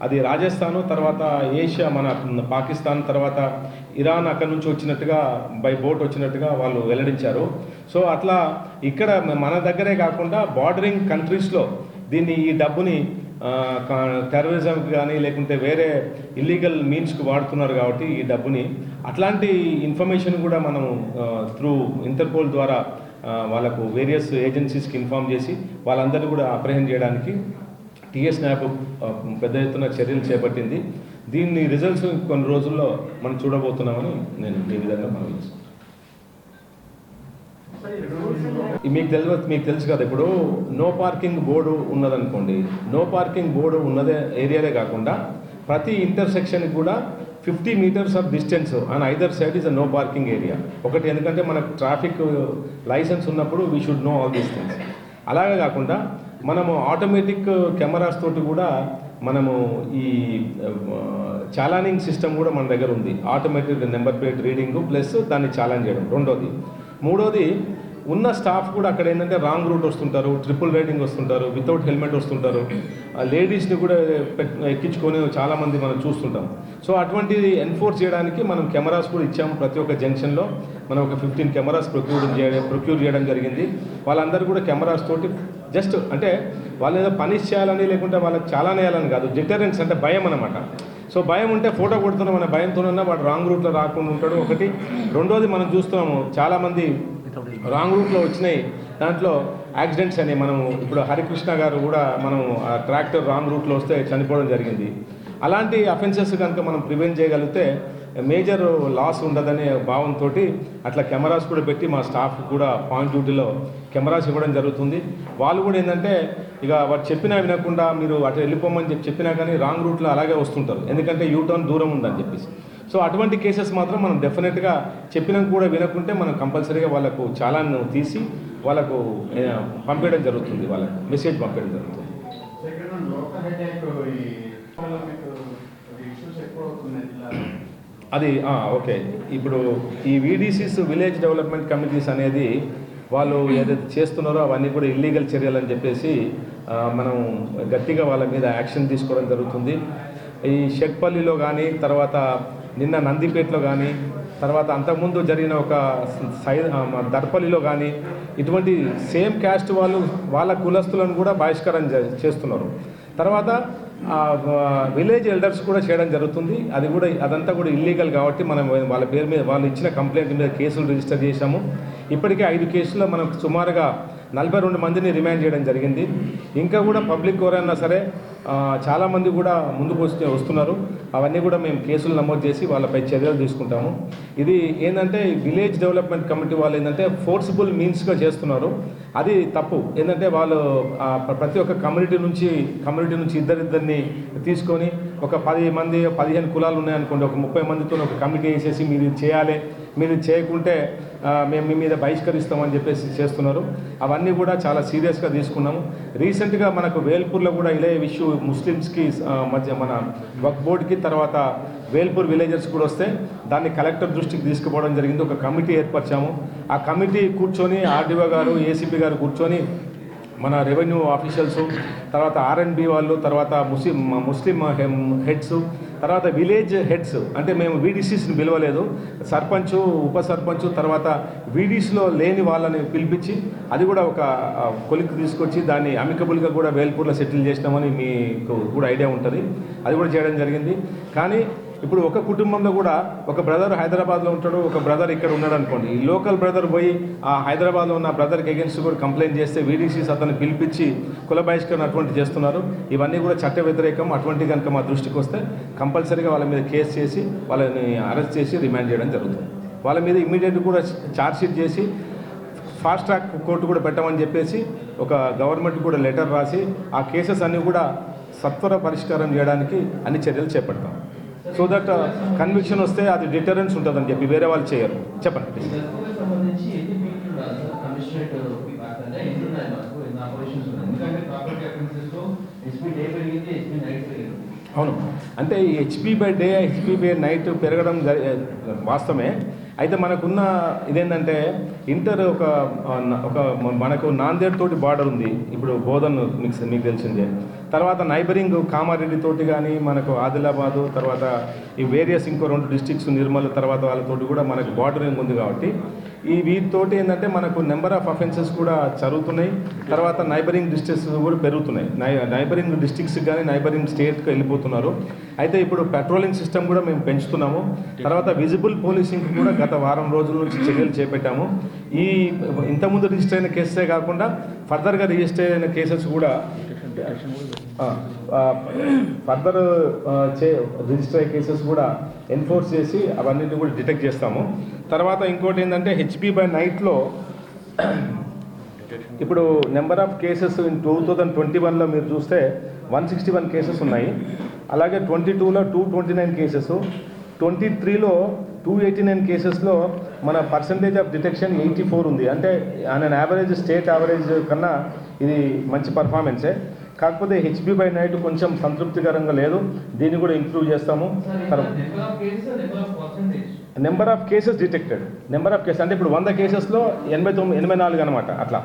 అది రాజస్థాను, తర్వాత ఏషియా మన పాకిస్తాన్, తర్వాత ఇరాన్ అక్కడి నుంచి వచ్చినట్టుగా బై బోట్ వచ్చినట్టుగా వాళ్ళు వెల్లడించారు. సో అట్లా ఇక్కడ మన దగ్గరే కాకుండా బార్డరింగ్ కంట్రీస్లో ఈ డబ్బుని టెర్రరిజంకి కానీ లేకుంటే వేరే ఇల్లీగల్ మీన్స్కి వాడుతున్నారు కాబట్టి ఈ డబ్బుని అట్లాంటి ఇన్ఫర్మేషన్ కూడా మనం త్రూ ఇంటర్పోల్ ద్వారా వాళ్ళకు వేరియస్ ఏజెన్సీస్కి ఇన్ఫామ్ చేసి వాళ్ళందరినీ కూడా అప్రహెండ్ చేయడానికి టీఎస్ న్యాప్ పెద్ద ఎత్తున చర్యలు చేపట్టింది. దీన్ని రిజల్ట్స్ కొన్ని రోజుల్లో మనం చూడబోతున్నామని నేను ఈ విధంగా మనం చేస్తాను. మీకు తెలుసు కదా, ఇప్పుడు నో పార్కింగ్ బోర్డు ఉన్నదనుకోండి, నో పార్కింగ్ బోర్డు ఉన్నదే ఏరియాలే కాకుండా ప్రతి ఇంటర్సెక్షన్కి కూడా 50 meters of distance on either side is a no parking area. ఒకటి ఎందుకంటే మనకు ట్రాఫిక్ లైసెన్స్ ఉన్నప్పుడు we should know all these things. అలాగే కాకుండా మనము ఆటోమేటిక్ కెమెరాస్ తోటి కూడా మనము ఈ చాలానింగ్ సిస్టమ్ కూడా మన దగ్గర ఉంది. Automatic number plate reading plus దాన్ని చాలాన్ చేయడం రెండోది. మూడోది ఉన్న స్టాఫ్ కూడా అక్కడ ఏంటంటే రాంగ్ రూట్ వస్తుంటారు, ట్రిపుల్ రైడింగ్ వస్తుంటారు, వితౌట్ హెల్మెట్ వస్తుంటారు, లేడీస్ని కూడా ఎక్కించుకొని చాలామంది మనం చూస్తుంటాం. సో అటువంటిది ఎన్ఫోర్స్ చేయడానికి మనం కెమెరాస్ కూడా ఇచ్చాము. ప్రతి ఒక్క జంక్షన్లో మనం ఒక 15 కెమెరాస్ ప్రొక్యూర్ చేయడం జరిగింది. వాళ్ళందరూ కూడా కెమెరాస్ తోటి జస్ట్ అంటే వాళ్ళు ఏదో పనిష్ చేయాలని లేకుంటే వాళ్ళకి చాలా వేయాలని కాదు, డిటరెన్స్ అంటే భయం అనమాట. సో భయం ఉంటే ఫోటో కొడుతున్నాం అనే భయంతోనన్నా వాడు రాంగ్ రూట్లో రాకుండా ఉంటాడు ఒకటి. రెండోది మనం చూస్తున్నాము చాలామంది రాంగ్ రూట్లో వచ్చినాయి, దాంట్లో యాక్సిడెంట్స్ అని మనము ఇప్పుడు హరికృష్ణ గారు కూడా మనం ట్రాక్టర్ రాంగ్ రూట్లో వస్తే చనిపోవడం జరిగింది. అలాంటి అఫెన్సెస్ కనుక మనం ప్రివెంట్ చేయగలిగితే మేజర్ లాస్ ఉండదనే భావంతో అట్లా కెమెరాస్ కూడా పెట్టి మా స్టాఫ్ కూడా పాయింట్ డ్యూటీలో కెమెరాస్ ఇవ్వడం జరుగుతుంది. వాళ్ళు కూడా ఏంటంటే ఇక వాడు చెప్పినా వినకుండా మీరు అటు వెళ్ళిపోమని చెప్పినా కానీ రాంగ్ రూట్లో అలాగే వస్తుంటారు, ఎందుకంటే యూటర్న్ దూరం ఉందని చెప్పేసి. సో అటువంటి కేసెస్ మాత్రం మనం డెఫినెట్గా చెప్పినా కూడా వినకుంటే మనం కంపల్సరీగా వాళ్ళకు చాలాను తీసి వాళ్ళకు పంపించడం జరుగుతుంది, వాళ్ళకు మెసేజ్ పంపించడం జరుగుతుంది. అది ఓకే. ఇప్పుడు ఈ వీడీసీస్ విలేజ్ డెవలప్మెంట్ కమిటీస్ అనేది వాళ్ళు ఏదైతే చేస్తున్నారో అవన్నీ కూడా ఇల్లీగల్ చర్యలు అని చెప్పేసి మనం గట్టిగా వాళ్ళ మీద యాక్షన్ తీసుకోవడం జరుగుతుంది. ఈ షెక్పల్లిలో కానీ, తర్వాత నిన్న నందిపేటలో కానీ, తర్వాత అంతకుముందు జరిగిన ఒక దర్పల్లిలో కానీ ఇటువంటి సేమ్ క్యాస్ట్ వాళ్ళ కులస్తులను కూడా బహిష్కరణ చేస్తున్నారు. తర్వాత విలేజ్ ఎల్డర్స్ కూడా చేయడం జరుగుతుంది. అదంతా కూడా ఇల్లీగల్ కాబట్టి మనం వాళ్ళ పేరు మీద వాళ్ళు ఇచ్చిన కంప్లైంట్ మీద కేసులు రిజిస్టర్ చేశాము. ఇప్పటికే 5 కేసుల్లో మనం సుమారుగా 42 మందిని రిమాండ్ చేయడం జరిగింది. ఇంకా కూడా పబ్లిక్ ఎవరైనా సరే చాలామంది కూడా ముందుకు వస్తున్నారు. అవన్నీ కూడా మేము కేసులు నమోదు చేసి వాళ్ళపై చర్యలు తీసుకుంటాము. ఇది ఏంటంటే విలేజ్ డెవలప్మెంట్ కమిటీ వాళ్ళు ఏంటంటే ఫోర్సిబుల్ మీన్స్గా చేస్తున్నారు. అది తప్పు. ఏంటంటే వాళ్ళు ప్రతి ఒక్క కమ్యూనిటీ నుంచి ఇద్దరిద్దరిని తీసుకొని ఒక 10 మంది 15 కులాలు ఉన్నాయనుకోండి, ఒక 30 మందితో ఒక కమిటీ వేసేసి మీరు ఇది చేయాలి, మీరు ఇది చేయకుంటే మేము మీ మీద బహిష్కరిస్తామని చెప్పేసి చేస్తున్నారు. అవన్నీ కూడా చాలా సీరియస్గా తీసుకున్నాము. రీసెంట్గా మనకు వేల్పూర్లో కూడా ఇదే ఇష్యూ ముస్లిమ్స్కి మధ్య మన వక్ఫ్ బోర్డుకి తర్వాత వేల్పూర్ విలేజర్స్ కూడా వస్తే దాన్ని కలెక్టర్ దృష్టికి తీసుకుపోవడం జరిగింది. ఒక కమిటీ ఏర్పరిచాము. ఆ కమిటీ కూర్చొని ఆర్డీఓ గారు, ఏసీపీ గారు కూర్చొని మన రెవెన్యూ ఆఫీషియల్స్, తర్వాత ఆర్ఎండ్బి వాళ్ళు, తర్వాత ముస్లిం హెడ్స్, తర్వాత విలేజ్ హెడ్స్, అంటే మేము వీడీసీస్ని పిలవలేదు, సర్పంచు, ఉప సర్పంచు, తర్వాత వీడీస్లో లేని వాళ్ళని పిలిపించి అది కూడా ఒక కొలిక్కి తీసుకొచ్చి దాన్ని అమికబుల్గా కూడా వేల్పూర్లో సెటిల్ చేసినామని మీకు కూడా ఐడియా ఉంటుంది. అది కూడా చేయడం జరిగింది. కానీ ఇప్పుడు ఒక కుటుంబంలో కూడా ఒక బ్రదర్ హైదరాబాద్లో ఉంటాడు, ఒక బ్రదర్ ఇక్కడ ఉన్నాడు అనుకోండి. ఈ లోకల్ బ్రదర్ పోయి ఆ హైదరాబాద్లో ఉన్న బ్రదర్కి అగేన్స్ట్ కూడా కంప్లైంట్ చేస్తే వీడీసీస్ అతన్ని పిలిపించి కుల బహిష్కరణ అటువంటి చేస్తున్నారు. ఇవన్నీ కూడా చట్ట వ్యతిరేకం. అటువంటి కనుక మా దృష్టికి వస్తే కంపల్సరీగా వాళ్ళ మీద కేసు చేసి వాళ్ళని అరెస్ట్ చేసి రిమాండ్ చేయడం జరుగుతుంది. వాళ్ళ మీద ఇమీడియట్ కూడా ఛార్జ్షీట్ చేసి ఫాస్ట్ ట్రాక్ కోర్టు కూడా పెట్టమని చెప్పేసి ఒక గవర్నమెంట్ కూడా లెటర్ రాసి ఆ కేసెస్ అన్నీ కూడా సత్వర పరిష్కారం చేయడానికి అన్ని చర్యలు చేపడతాం. సో దట్ కన్విక్షన్ వస్తే అది డిటరెన్స్ ఉంటుందని చెప్పి వేరే వాళ్ళు చేయరు. చెప్పండి. అవును, అంటే ఈ HP by day HP by night పెరగడం వాస్తవమే. అయితే మనకున్న ఇదేంటంటే ఇంటర్ ఒక మనకు నాందేడ్ తోటి బార్డర్ ఉంది. ఇప్పుడు బోధన్ మీకు తెలిసిందే. తర్వాత నైబరింగ్ కామారెడ్డి తోటి కానీ మనకు ఆదిలాబాదు, తర్వాత ఈ వేరియస్ ఇంకో 2 డిస్ట్రిక్ట్స్ నిర్మల్ తర్వాత వాళ్ళతోటి కూడా మనకు బార్డరింగ్ ఉంది. కాబట్టి ఈ వీటితోటి ఏంటంటే మనకు నెంబర్ ఆఫ్ అఫెన్సెస్ కూడా జరుగుతున్నాయి. తర్వాత నైబరింగ్ డిస్ట్రిక్ట్స్ కూడా పెరుగుతున్నాయి. నైబరింగ్ డిస్ట్రిక్ట్స్కి కానీ నైబరింగ్ స్టేట్కి వెళ్ళిపోతున్నారు. అయితే ఇప్పుడు పెట్రోలింగ్ సిస్టమ్ కూడా మేము పెంచుతున్నాము. తర్వాత విజిబుల్ పోలీసింగ్ కూడా గత వారం రోజుల నుంచి చర్యలు చేపట్టాము. ఈ ఇంతకుముందు రిజిస్టర్ అయిన కేసెసే కాకుండా ఫర్దర్గా రిజిస్టర్ అయిన కేసెస్ కూడా ఫర్దర్ రిజిస్టర్ అయ్యే కేసెస్ కూడా ఎన్ఫోర్స్ చేసి అవన్నిటిని కూడా డిటెక్ట్ చేస్తాము. తర్వాత ఇంకోటి ఏంటంటే హెచ్పీ బై నైట్లో ఇప్పుడు నెంబర్ ఆఫ్ కేసెస్ ఇన్ 2021లో మీరు చూస్తే 161 కేసెస్ ఉన్నాయి. అలాగే 22లో 229 కేసెస్, 23లో 289 కేసెస్లో మన పర్సంటేజ్ ఆఫ్ డిటెక్షన్ 84 ఉంది. అంటే ఆన్ యావరేజ్ స్టేట్ యావరేజ్ కన్నా ఇది మంచి పర్ఫార్మెన్సే. కాకపోతే హెచ్బీ బై నైట్ కొంచెం సంతృప్తికరంగా లేదు. దీన్ని కూడా ఇంప్రూవ్ చేస్తాము. Number of cases detected, number of cases అంటే ఇప్పుడు 100 కేసెస్లో 84 అనమాట అట్లా.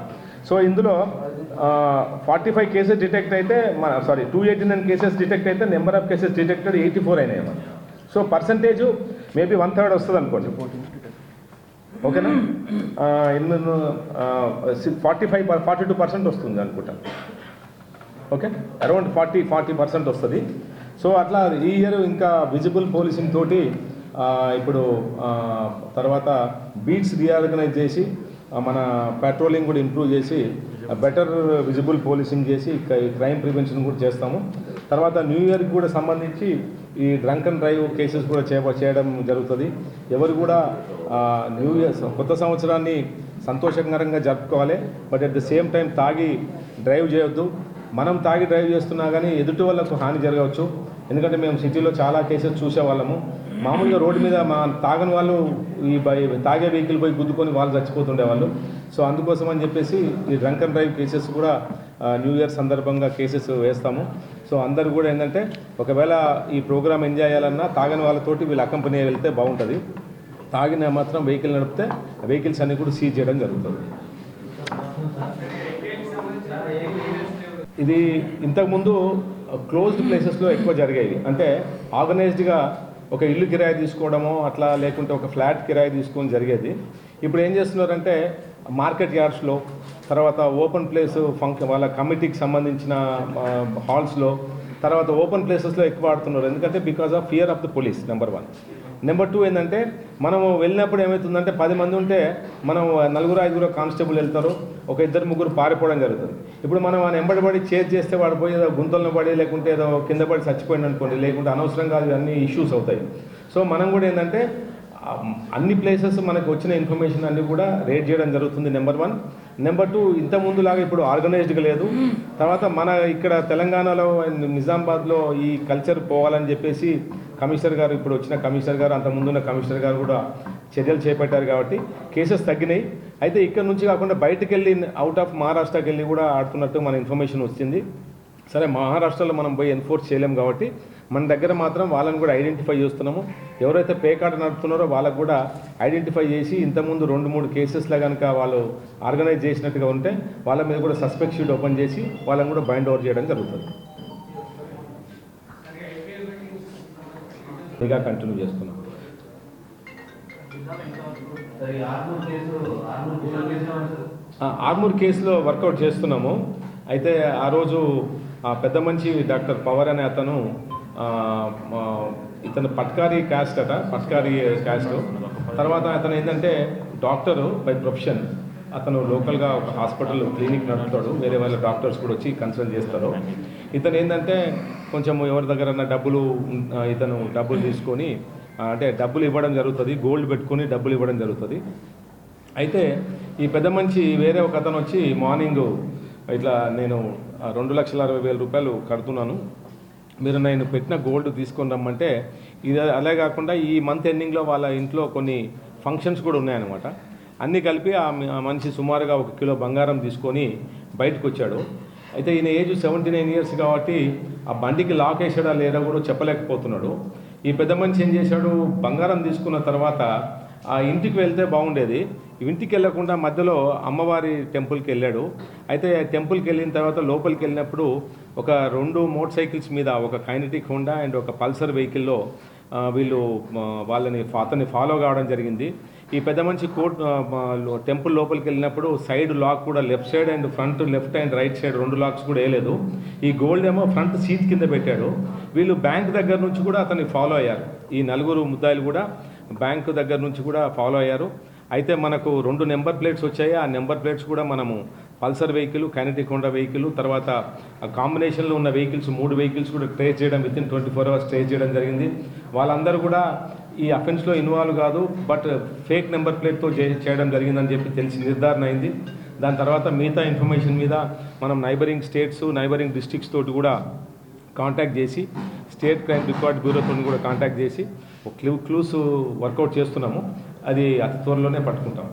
సో ఇందులో 45 కేసెస్ డిటెక్ట్ అయితే 289 కేసెస్ డిటెక్ట్ అయితే నెంబర్ ఆఫ్ కేసెస్ డిటెక్టెడ్ 84 అయినాయి అన్నమాట. సో పర్సంటేజ్ మేబీ 1/3 వస్తుంది అనుకోండి. ఓకేనా? 42% వస్తుంది అనుకుంటా. ఓకే, అరౌండ్ 40% వస్తుంది. సో అట్లా ఈ ఇయర్ ఇంకా విజిబుల్ పోలీసింగ్ తోటి ఇప్పుడు తర్వాత బీట్స్ రీఆర్గనైజ్ చేసి మన పెట్రోలింగ్ కూడా ఇంప్రూవ్ చేసి బెటర్ విజిబుల్ పోలీసింగ్ చేసి క్రైమ్ ప్రివెన్షన్ కూడా చేస్తాము. తర్వాత న్యూ ఇయర్కి కూడా సంబంధించి ఈ డ్రంక్ అండ్ డ్రైవ్ కేసెస్ కూడా చేయడం జరుగుతుంది. ఎవరు కూడా న్యూ ఇయర్ కొత్త సంవత్సరాన్ని సంతోషకరంగా జరుపుకోవాలి. But at the same time తాగి డ్రైవ్ చేయొద్దు. మనం తాగి డ్రైవ్ చేస్తున్నా కానీ ఎదుటి వాళ్ళకు హాని జరగవచ్చు. ఎందుకంటే మేము సిటీలో చాలా కేసెస్ చూసేవాళ్ళము. మామూలుగా రోడ్డు మీద తాగని వాళ్ళు తాగే వెహికల్ పోయి గుద్దుకొని వాళ్ళు చచ్చిపోతుండేవాళ్ళు. సో అందుకోసం అని చెప్పేసి ఈ డ్రంక్ అండ్ డ్రైవ్ కేసెస్ కూడా న్యూ ఇయర్ సందర్భంగా కేసెస్ వేస్తాము. సో అందరూ కూడా ఏంటంటే ఒకవేళ ఈ ప్రోగ్రామ్ ఎంజాయ్ చేయాలన్నా తాగని వాళ్ళతోటి వీళ్ళు అకంపెనీ వెళ్తే బాగుంటుంది. తాగిన మాత్రం వెహికల్ నడిపితే వెహికల్స్ అన్నీ కూడా సీజ్ చేయడం జరుగుతుంది. ఇది ఇంతకుముందు క్లోజ్డ్ ప్లేసెస్లో ఎక్కువ జరిగేవి. అంటే ఆర్గనైజ్డ్గా ఒక ఇల్లు కిరాయి తీసుకోవడమో అట్లా లేకుంటే ఒక ఫ్లాట్ కిరాయి తీసుకొని జరిగేది. ఇప్పుడు ఏం చేస్తున్నారంటే మార్కెట్ యార్డ్స్లో, తర్వాత ఓపెన్ ప్లేస్ వాళ్ళ కమిటీకి సంబంధించిన హాల్స్లో, తర్వాత ఓపెన్ ప్లేసెస్లో ఎక్కువ ఆడుతున్నారు. ఎందుకంటే because of fear of the police number 1. Number 2 ఏంటంటే మనము వెళ్ళినప్పుడు ఏమవుతుందంటే 10 మంది ఉంటే మనం 4-5 కానిస్టేబుల్ వెళ్తారు, ఒక 2-3 పారిపోవడం జరుగుతుంది. ఇప్పుడు మనం ఆయన ఎంబడిపడి చేజ్ చేస్తే వాడు పోయి ఏదో గుంతలను పడి లేకుంటే ఏదో కింద పడి చచ్చిపోయింది అనుకోండి, లేకుంటే అనవసరంగా అన్ని ఇష్యూస్ అవుతాయి. సో మనం కూడా ఏంటంటే అన్ని ప్లేసెస్ మనకు వచ్చిన ఇన్ఫర్మేషన్ అన్నీ కూడా రేట్ చేయడం జరుగుతుంది. నెంబర్ 1. నెంబర్ 2 ఇంతకుముందులాగా ఇప్పుడు ఆర్గనైజ్డ్గా లేదు. తర్వాత మన ఇక్కడ తెలంగాణలో నిజామాబాద్లో ఈ కల్చర్ పోవాలని చెప్పేసి కమిషనర్ గారు, ఇప్పుడు వచ్చిన కమిషనర్ గారు, అంతకుముందున్న కమిషనర్ గారు కూడా చర్యలు చేపట్టారు. కాబట్టి కేసెస్ తగ్గినాయి. అయితే ఇక్కడ నుంచి కాకుండా బయటకు వెళ్ళి అవుట్ ఆఫ్ మహారాష్ట్రకి వెళ్ళి కూడా ఆడుతున్నట్టు మన ఇన్ఫర్మేషన్ వచ్చింది. సరే, మహారాష్ట్రలో మనం పోయి ఎన్ఫోర్స్ చేయలేం కాబట్టి మన దగ్గర మాత్రం వాళ్ళని కూడా ఐడెంటిఫై చేస్తున్నాము. ఎవరైతే పేకాట నడుపుతున్నారో వాళ్ళకు కూడా ఐడెంటిఫై చేసి ఇంతకుముందు 2-3 కేసెస్లో కనుక వాళ్ళు ఆర్గనైజ్ చేసినట్టుగా ఉంటే వాళ్ళ మీద కూడా సస్పెక్ట్ షీట్ ఓపెన్ చేసి వాళ్ళని కూడా బైండ్ ఓవర్ చేయడం జరుగుతుంది. ఇక కంటిన్యూ చేస్తున్నాం. ఆర్మూర్ కేసులో వర్కౌట్ చేస్తున్నాము. అయితే ఆ రోజు పెద్ద మంచి డాక్టర్ పవర్ అనే అతను ఇతను పట్కారీ క్యాస్ట్ అట, పట్కారీ క్యాస్ట్. తర్వాత అతను ఏంటంటే డాక్టరు బై ప్రొఫెషన్. అతను లోకల్గా ఒక హాస్పిటల్ క్లినిక్ నడుపుతాడు, వేరే వాళ్ళ డాక్టర్స్ కూడా వచ్చి కన్సల్ట్ చేస్తారు. ఇతను ఏంటంటే కొంచెం ఎవరి దగ్గర ఇతను డబ్బులు తీసుకొని అంటే డబ్బులు ఇవ్వడం జరుగుతుంది, గోల్డ్ పెట్టుకొని డబ్బులు ఇవ్వడం జరుగుతుంది. అయితే ఈ పెద్ద మనిషి వేరే ఒక అతను వచ్చి మార్నింగ్ ఇట్లా నేను 2,60,000 రూపాయలు కడుతున్నాను, మీరు నేను పెట్టిన గోల్డ్ తీసుకొని రమ్మంటే, ఇది అలా కాకుండా ఈ మంత్ ఎండింగ్లో వాళ్ళ ఇంట్లో కొన్ని ఫంక్షన్స్ కూడా ఉన్నాయన్నమాట. అన్నీ కలిపి ఆ మనిషి సుమారుగా 1 కిలో బంగారం తీసుకొని బయటకు వచ్చాడు. అయితే ఈయన ఏజ్ 79 ఇయర్స్ కాబట్టి ఆ బండికి లాక్ వేసాడా లేదా కూడా చెప్పలేకపోతున్నాడు. ఈ పెద్ద మనిషి ఏం చేశాడు, బంగారం తీసుకున్న తర్వాత ఆ ఇంటికి వెళ్తే బాగుండేది, ఇంటికి వెళ్ళకుండా మధ్యలో అమ్మవారి టెంపుల్కి వెళ్ళాడు. అయితే టెంపుల్కి వెళ్ళిన తర్వాత లోపలికి వెళ్ళినప్పుడు ఒక 2 మోటార్ సైకిల్స్ మీద, ఒక కైనటిక్ హోండా అండ్ ఒక పల్సర్ వెహికల్లో వీళ్ళు అతన్ని ఫాలో కావడం జరిగింది. ఈ పెద్ద మనిషి టెంపుల్ లోపలికి వెళ్ళినప్పుడు సైడ్ లాక్ కూడా left side and front left and right side 2 lakhs కూడా వేయలేదు. ఈ గోల్డ్ ఏమో ఫ్రంట్ సీట్ కింద పెట్టాడు. వీళ్ళు బ్యాంక్ దగ్గర నుంచి కూడా అతన్ని ఫాలో అయ్యారు. ఈ 4 ముద్దాయిలు కూడా బ్యాంకు దగ్గర నుంచి కూడా ఫాలో అయ్యారు. అయితే మనకు 2 నెంబర్ ప్లేట్స్ వచ్చాయి. ఆ నెంబర్ ప్లేట్స్ కూడా మనము Pulsar vehicle, kinetic Honda vehicle, తర్వాత ఆ కాంబినేషన్లో ఉన్న వెహికల్స్ 3 వెహికల్స్ కూడా ట్రేస్ చేయడం, వితిన్ 24 hours ట్రేస్ చేయడం జరిగింది. వాళ్ళందరూ కూడా ఈ అఫెన్స్లో ఇన్వాల్వ్ కాదు, బట్ ఫేక్ నెంబర్ ప్లేట్తో చేయడం జరిగిందని చెప్పి తెలిసి నిర్ధారణ అయింది. దాని తర్వాత మిగతా ఇన్ఫర్మేషన్ మీద మనం నైబరింగ్ స్టేట్స్, నైబరింగ్ డిస్ట్రిక్ట్స్ తోటి కూడా కాంటాక్ట్ చేసి, స్టేట్ క్రైమ్ రికార్డ్ బ్యూరోతో కూడా కాంటాక్ట్ చేసి క్లూస్ వర్కౌట్ చేస్తున్నాము. అది అతి త్వరలోనే పట్టుకుంటాం.